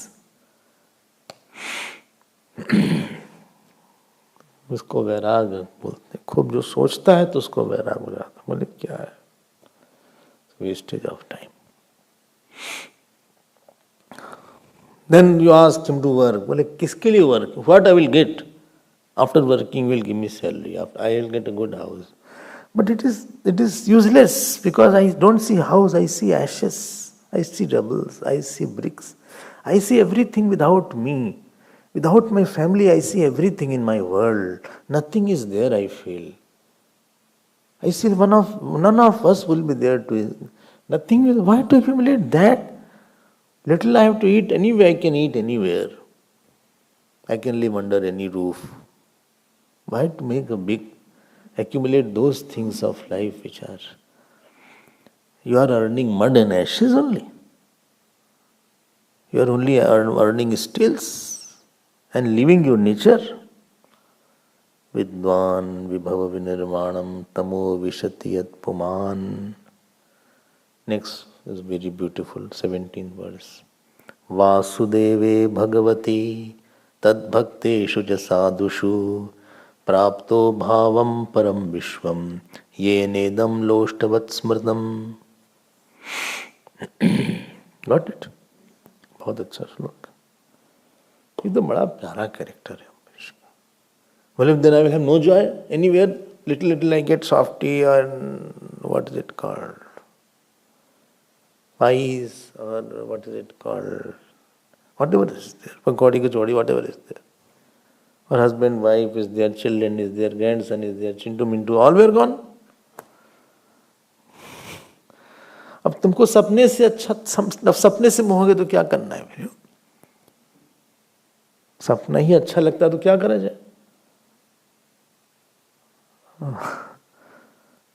उसको वैराग बोलते हैं. खूब जो सोचता है तो उसको वैराग हो जाता. बोले क्या है? Wastage of time. Then you ask him to work. बोले किसके लिए work? What I will get after working will give me salary. After I will get a good house. But it is useless because I don't see house. I see ashes. I see rubbles. I see bricks. I see everything without me. Without my family, I see everything in my world. Nothing is there, I feel. I see none of us will be there to. Nothing will. Why to accumulate that? Little I have to eat anyway. I can eat anywhere. I can live under any roof. Why to make a big accumulate those things of life which are, you are earning mud and ashes only. You are only earning stills and leaving your nature. Vidvan vibhava vinirmanam tamo vishati yat puman. Next is very beautiful, 17th verse. Vasudeve bhagavati tad bhakteshu jasadushu prapto bhavam param vishvam ye nedam loshtavat smritam. Got it? बहुत अच्छा श्लोक. ये तो बड़ा प्यारा character है अम्बरीश का. Well, if then I will have no joy anywhere, little I get softy and what is it called? Pies or what is it called? Whatever is there, pakodi kachori, whatever is there. Or husband, wife is there, children is there, grandson is there, chintu mintu, all were gone. अब तुमको सपने से अच्छा, सपने से मोहोगे तो क्या करना है मेरे? सपना ही अच्छा लगता है तो क्या करा जाए?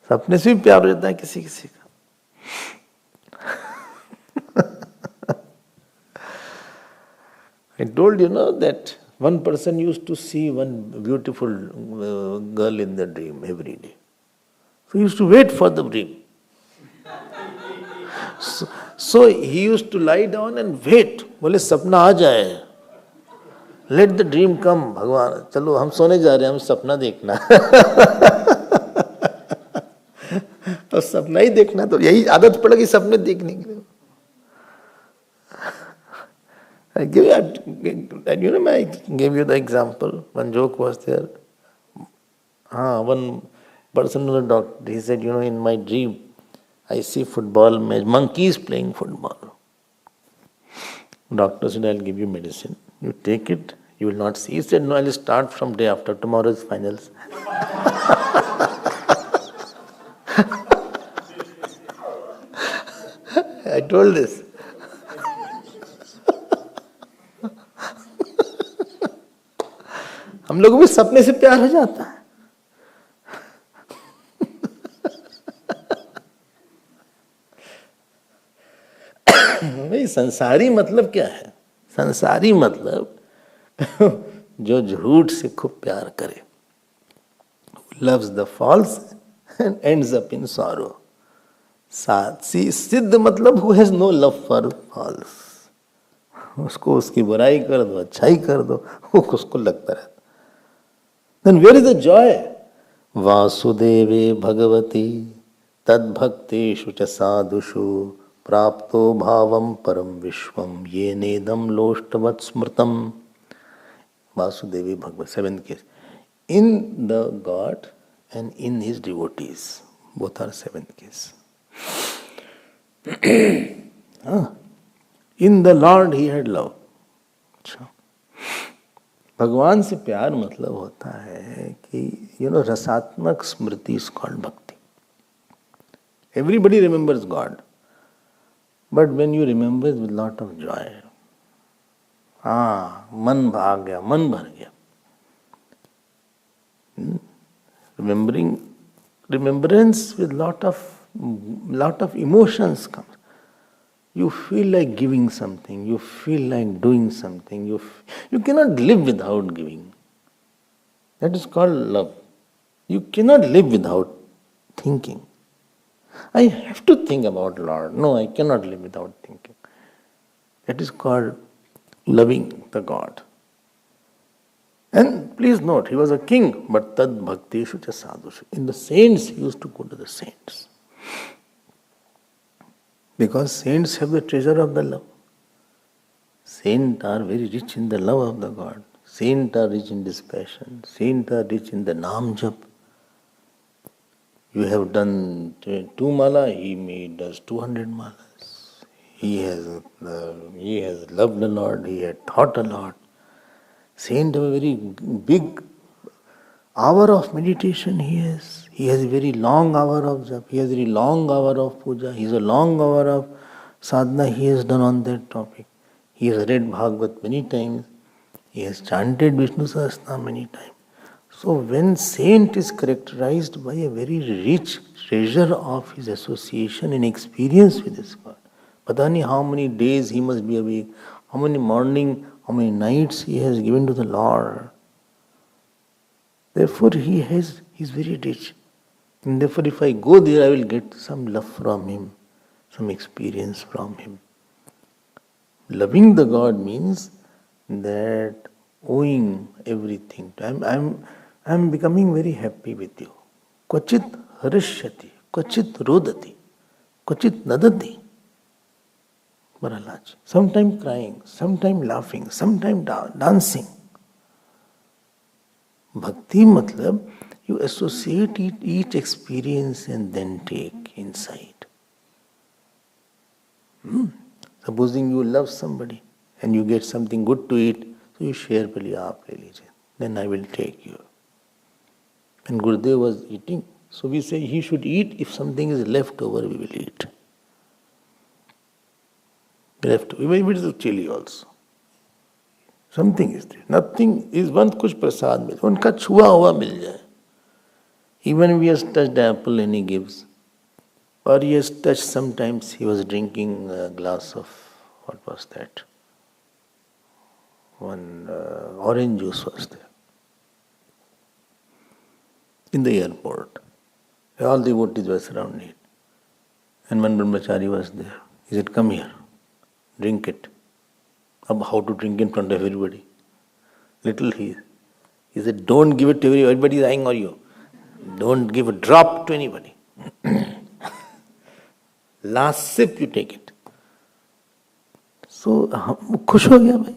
सपने से भी प्यार हो जाता है किसी किसी का. I told you know that one person used to see one beautiful girl in the dream every day. So he used to wait for the dream. So he used to lie down and wait. बोले सपना आ जाए. Let the dream come. भगवान चलो हम सोने जा रहे हैं, हम सपना देखना. तो सपना ही देखना, तो यही आदत पड़ गई सपने देखने की. I gave you the example. One joke was there. One person was a doctor. He said, in my dream, I see football match, monkeys playing football. Doctor said, I'll give you medicine. You take it, you will not see. He said, no, I'll start from day after. Tomorrow's finals. I told this. हम लोगों को सपने से प्यार हो जाता है. भाई संसारी मतलब क्या है? संसारी मतलब जो झूठ से खूब प्यार करे. Loves the false and ends up in sorrow. सिद्ध मतलब who has no love for false. उसको उसकी बुराई कर दो, अच्छाई कर दो, वो उसको लगता रहता. Then where is the joy? Vasudeve Bhagavati tad bhakteshu cha sadhushu prapto bhavam param vishvam ye nedam loshtavat smritam. Vasudevi Bhagavati, seventh case. In the God and in his devotees. Both are seventh case. In the Lord he had love. भगवान से प्यार मतलब होता है कि रसात्मक स्मृति is called bhakti. Everybody remembers God, but when you remember with lot of joy, मन भाग गया, मन भर गया. Remembrance with lot of emotions comes. You feel like giving something, you feel like doing something, you cannot live without giving. That is called love. You cannot live without thinking. I have to think about Lord. No, I cannot live without thinking. That is called loving the God. And please note, he was a king, but tad bhakteshu cha sadhushu. In the saints, he used to go to the saints. Because saints have the treasure of the love. Saints are very rich in the love of the God. Saints are rich in dispassion. Saints are rich in the Naam Jap. You have done 2 mala, he does 200 malas. He has loved the Lord, he had thought a lot. Saint have a very big hour of meditation he has. He has a very long hour of jap. He has a very long hour of puja. He has a long hour of sadhana he has done on that topic. He has read Bhagavat many times. He has chanted Vishnu Sahasranam many times. So when saint is characterized by a very rich treasure of his association and experience with this God, pata nahi how many days he must be awake, how many morning, how many nights he has given to the Lord. Therefore he's very rich. And therefore if I go there, I will get some love from him, some experience from him. Loving the God means that owing everything. I'm becoming very happy with you. Kvachit harishyati, kvachit rodati, kvachit nadati. Maharaj. Sometimes crying, sometimes laughing, sometimes dancing. Bhakti matlab, you associate each experience and then take inside. Supposing you love somebody and you get something good to eat, so you share, pali aap le lijiye. Then I will take you. When Gurudev was eating, so we say he should eat. If something is left over, we will eat. Left over, even if it is chili also. Something is there. Nothing is one kuch prasad mil. Unka chua hua mil jaye. Even if he has touched apple and he gives. Or he has touched, sometimes he was drinking a glass of, what was that? One orange juice was there. In the airport. All the devotees were surrounded. And one brahmachari was there. He said, come here, drink it. How to drink in front of everybody? Little he said, don't give it to everybody. Everybody is eyeing on you. Don't give a drop to anybody. Last sip you take it. So, khush ho gaya bhai.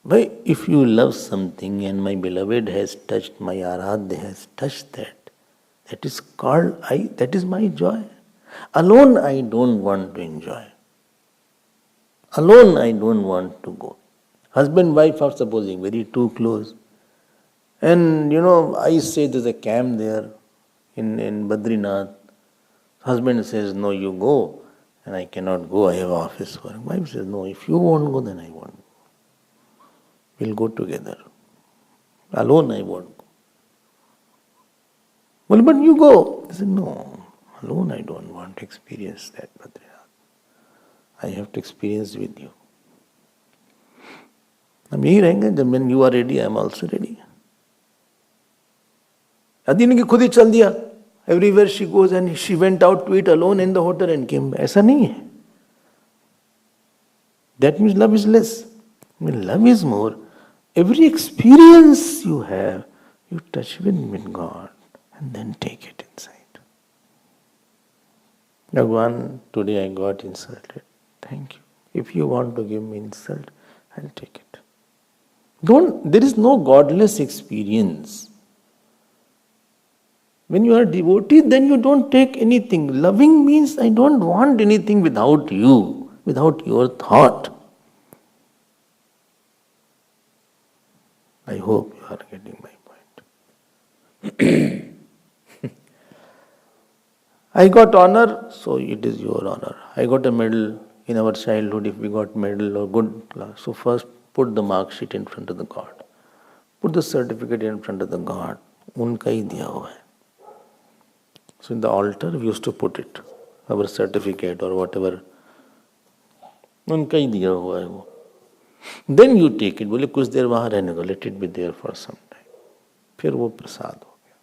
Bhai, if you love something and my beloved has touched, my Aradhya has touched that, that is my joy. Alone I don't want to enjoy. Alone I don't want to go. Husband, wife are supposing very too close. And I say there's a camp there in Badrinath. Husband says, no, you go. And I cannot go, I have office work. Wife says, no, if you won't go, then I won't go. We'll go together. Alone I won't go. Well, but you go. I said, no, alone I don't want to experience that, Badrinath. I have to experience with you. हम यही रहेंगे जब when you are ready, I am also ready. Adeen की खुद ही चल दिया. Everywhere she goes and she went out to eat alone in the hotel and came back. ऐसा नहीं है. That means love is less. When love is more, every experience you have, you touch with God and then take it inside. Bhagwan, today I got insulted. Thank you. If you want to give me insult, I'll take it. There is no godless experience. When you are devotee, then you don't take anything. Loving means I don't want anything without you, without your thought. I hope you are getting my point. I got honor, so it is your honor. I got a medal in our childhood. If we got medal or good class, so first put the mark sheet in front of the God. Put the certificate in front of the God. Unka hi diya hua hai. So in the altar we used to put it, our certificate or whatever. Unka hi diya hua hai wo. Then you take it. बोले कुछ देर वहाँ रहने दो. Let it be there for some time. फिर वो प्रसाद हो गया.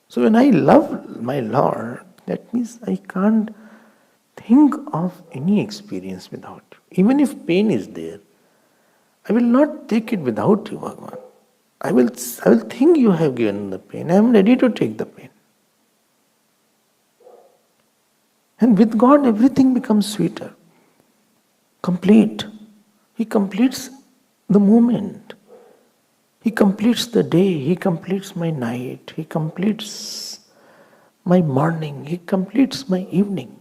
So when I love my Lord, that means I can't think of any experience without you. Even if pain is there, I will not take it without you, Bhagavan. I will think you have given the pain. I am ready to take the pain. And with God, everything becomes sweeter, complete. He completes the moment. He completes the day. He completes my night. He completes my morning. He completes my evening.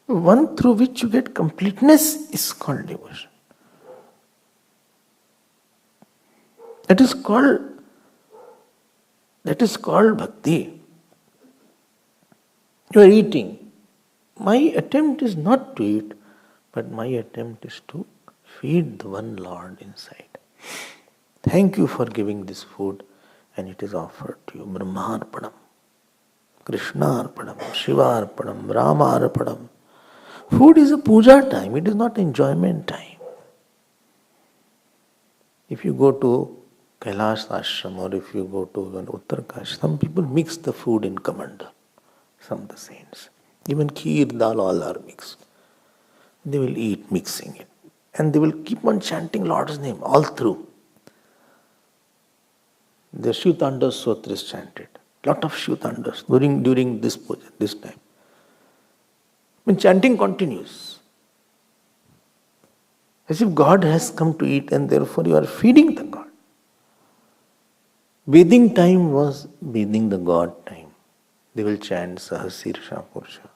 One through which you get completeness is called devotion. That is called bhakti. You are eating. My attempt is not to eat, but my attempt is to feed the one Lord inside. Thank you for giving this food, and it is offered to you. Brahmarpanam, Krishnarpanam, Shivarpanam, Ramarpanam. Food is a puja time, it is not enjoyment time. If you go to Kailash ashram or if you go to an Uttarkash, some people mix the food in kamanda. Some of the saints. Even kheer, dal, all are mixed. They will eat mixing it. And they will keep on chanting Lord's name all through. The Shiv-Tandava Stotra is chanted. Lot of Shiv-Tandavas during this puja, this time. When chanting continues. As if God has come to eat and therefore you are feeding the God. Bathing time was bathing the God time. They will chant Sahasirsha Purusha.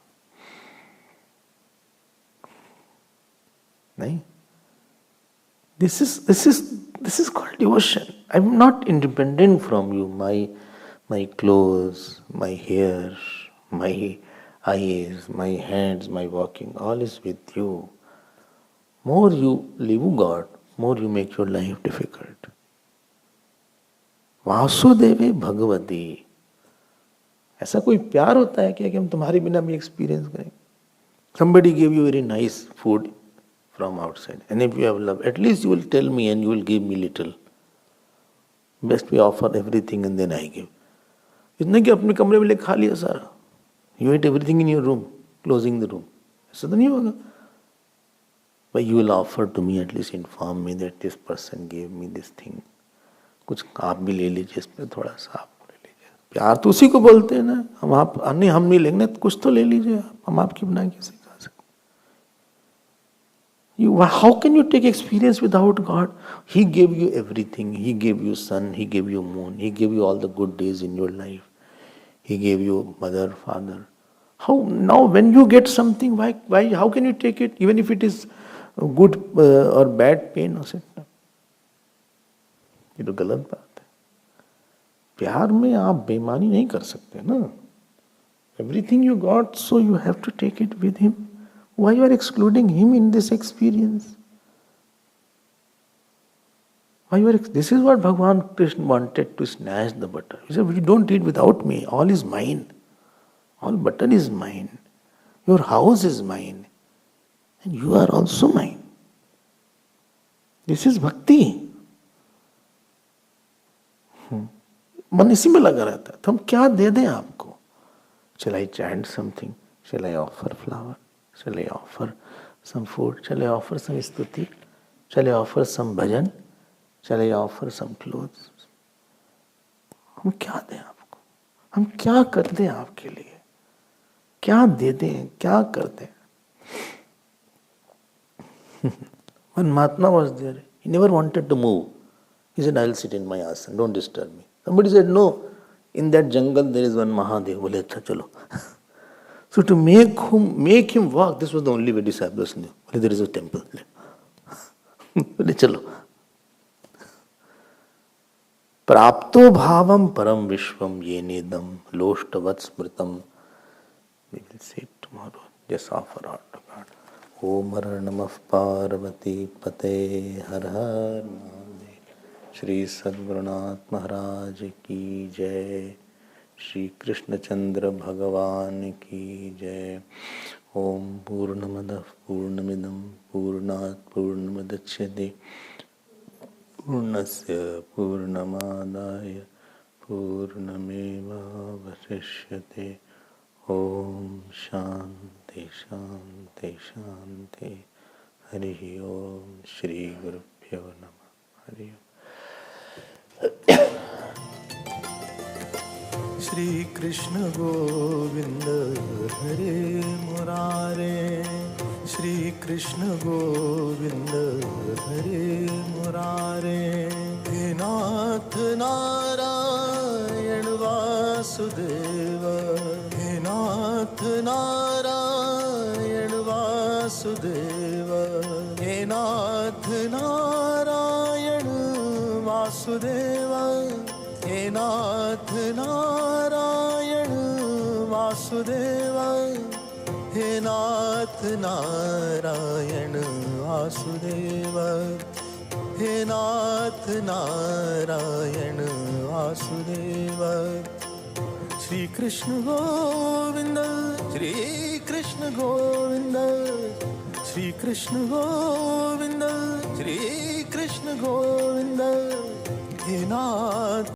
Nahi? This is called devotion. I am not independent from you. My clothes, my hair, my eyes, my hands, my walking, all is with you. More you leave God, more you make your life difficult. वासुदेवे Bhagwati. ऐसा कोई प्यार होता है क्या कि हम तुम्हारे बिना भी एक्सपीरियंस करें? Somebody gave you very nice food from outside, and if you have love, at least you will tell me and you will give me little. Best we offer everything and then I give. इतना कि अपने कमरे में ले खा लिया सारा. You ate everything in your room, closing the room. ऐसा तो नहीं होगा. But you will offer to me, at least inform me that this person gave me this thing. कुछ आप भी ले लीजिए इस पर थोड़ा सा आप ले लीजिए. प्यार तो उसी को बोलते हैं ना. हम नहीं लेंगे कुछ तो ले लीजिए आप. हम आपकी बना कैसे खा सकते? How can you take experience without God? He gave you everything. He gave you sun. He gave you moon. He gave you all the good days in your life. He gave you mother, father. How now when you get something, why? How can you take it, even if it is good or bad pain or something? ये तो गलत बात है. प्यार में आप बेईमानी नहीं कर सकते ना. Everything you got, so you have to take it with him. Why you are excluding him in this experience? This is what Bhagavan Krishna wanted to snatch the butter. He said, you don't eat without me. All is mine. All butter is mine. Your house is mine. And you are also mine. This is bhakti. मन इसी में लगा रहता है. तो हम क्या दे दें आपको? Shall I chant something? Shall I offer flower? Shall I offer some food? Shall I offer some stuti? Shall I offer some bhajan? Shall I offer some clothes? हम क्या दें आपको? हम क्या कर दें आपके लिए? क्या दे दें? क्या कर दें? One Mahatma was there. He never wanted to move. He said, I'll sit in my asana. Don't disturb me. Somebody said, no. In that jungle there is one Mahadev. Bole, अच्छा चलो. So to make him walk, this was the only way disciples knew. Bole, there is a temple. Bole, चलो. प्राप्तो भावम परम विश्वम ये नेदम लोष्टवत् स्मृतम. We will see it tomorrow. Just offer out to God. Om Har Namah Parvati Pate Har Har Mahadev. Shri Sadgurunath Maharaj Ki Jai. Shri Krishna Chandra Bhagavan Ki Jai. Om Purnamadah Purnamidam Purnat Purnamadachyate Purnasya Purnamadaya Purnameva Vasishyate. Om Shanti Shanti Shanti. Hari Om Shri Gurubhyo Namah. Hari Om. Shri Krishna Govinda Hare Murare. Shri Krishna Govinda Hare Murare. He Nath Narayan Vasudeva. He Nath Narayan Vasudeva. He Nath Narayan Vasudeva. He Nath Narayan Vasudeva. He Nath Narayan Vasudeva. Hey Nath Narayan Vasudev. Shri Krishna Govind Shri Krishna Govind Shri Krishna Govind Shri Krishna Govind. Hey Nath